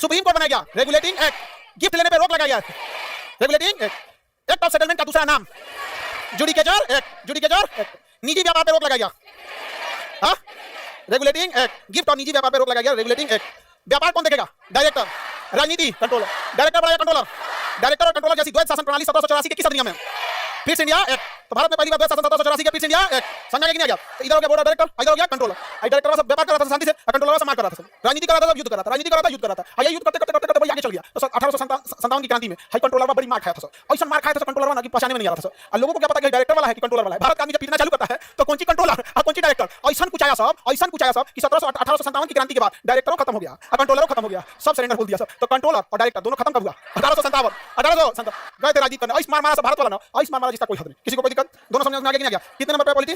सुप्रीम कोर्ट बनाया गया। रेगुलेटिंग एक्ट, गिफ्ट लेने पर रोक लगाया गया। Regulating act, act of settlement का दूसरा नाम जुडिकेचर एक्ट। जुडिकेचर एक्ट, निजी व्यापार पर रोक लगाया गया। हाँ, रेगुलेटिंग एक्ट, गिफ्ट और निजी व्यापार पर रोक लगाया गया। रेगुलेटिंग एक्ट, व्यापार कौन देखेगा? डायरेक्टर। राजनीति कंट्रोलर। डायरेक्टर बनाया कंट्रोलर। डायरेक्टर और कंट्रोलर जैसी द्वैध शासन प्रणाली 1784 के किस अधिनियम में? फिर इंडिया एक्ट। तो भारत में पहली बार द्वैध शासन 1784 के फिर इंडिया एक्ट। समझ गया कि नहीं? आ गया? तो इधर हो गया बोर्ड ऑफ डायरेक्टर, इधर हो गया कंट्रोलर। डायरेक्टर सब व्यापार कर रहा था शांति से, कंट्रोलर समाज कर रहा था, राजनीति कर रहा था, युद्ध कर रहा था, राजनीति कर रहा था, युद्ध कर रहा था। ये युद्ध करते करते करते करते वही आगे चल गया। तो 1857 की क्रांति में हाई कंट्रोलर बड़ी मार खाया था सर। ऐसा मार खाया था कंट्रोलर वाला कि पहचाने में नहीं आ रहा था सर। और लोगों को क्या पता कि डायरेक्टर वाला है कि कंट्रोलर वाला है। भारत का आदमी जब पीटना चालू करता है तो कौन सी कंट्रोलर और कौन सी डायरेक्टर, ऐसा कुछ आया सब, ऐसा कुछ आया सब कि 1857 की क्रांति के बाद डायरेक्टरों खत्म हो गया और कंट्रोलरों खत्म हो गया, सब सरेंडर बोल दिया सब। तो कंट्रोलर और डायरेक्टर दोनों खत्म कब हुआ? 1857 गए थे राजनीति करने। ऐसा मार मारा भारत वाला ना, ऐसा मार मारा जिसका कोई हद नहीं, किसी को कोई दिक्कत। दोनों समझ में आ गया कि नहीं आ गया? कितने नंबर पे पॉलिटी?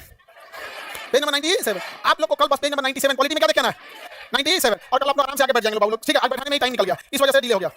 Page number 97। आप लोग को कल बस पेज नंबर 97 पॉलिटी में क्या देखना है? 97। और कल आप आराम से आगे बैठ जाएंगे बाबू लोग। ठीक है, आज बैठाने में ही टाइम निकल गया, इस वजह से डिले हो गया।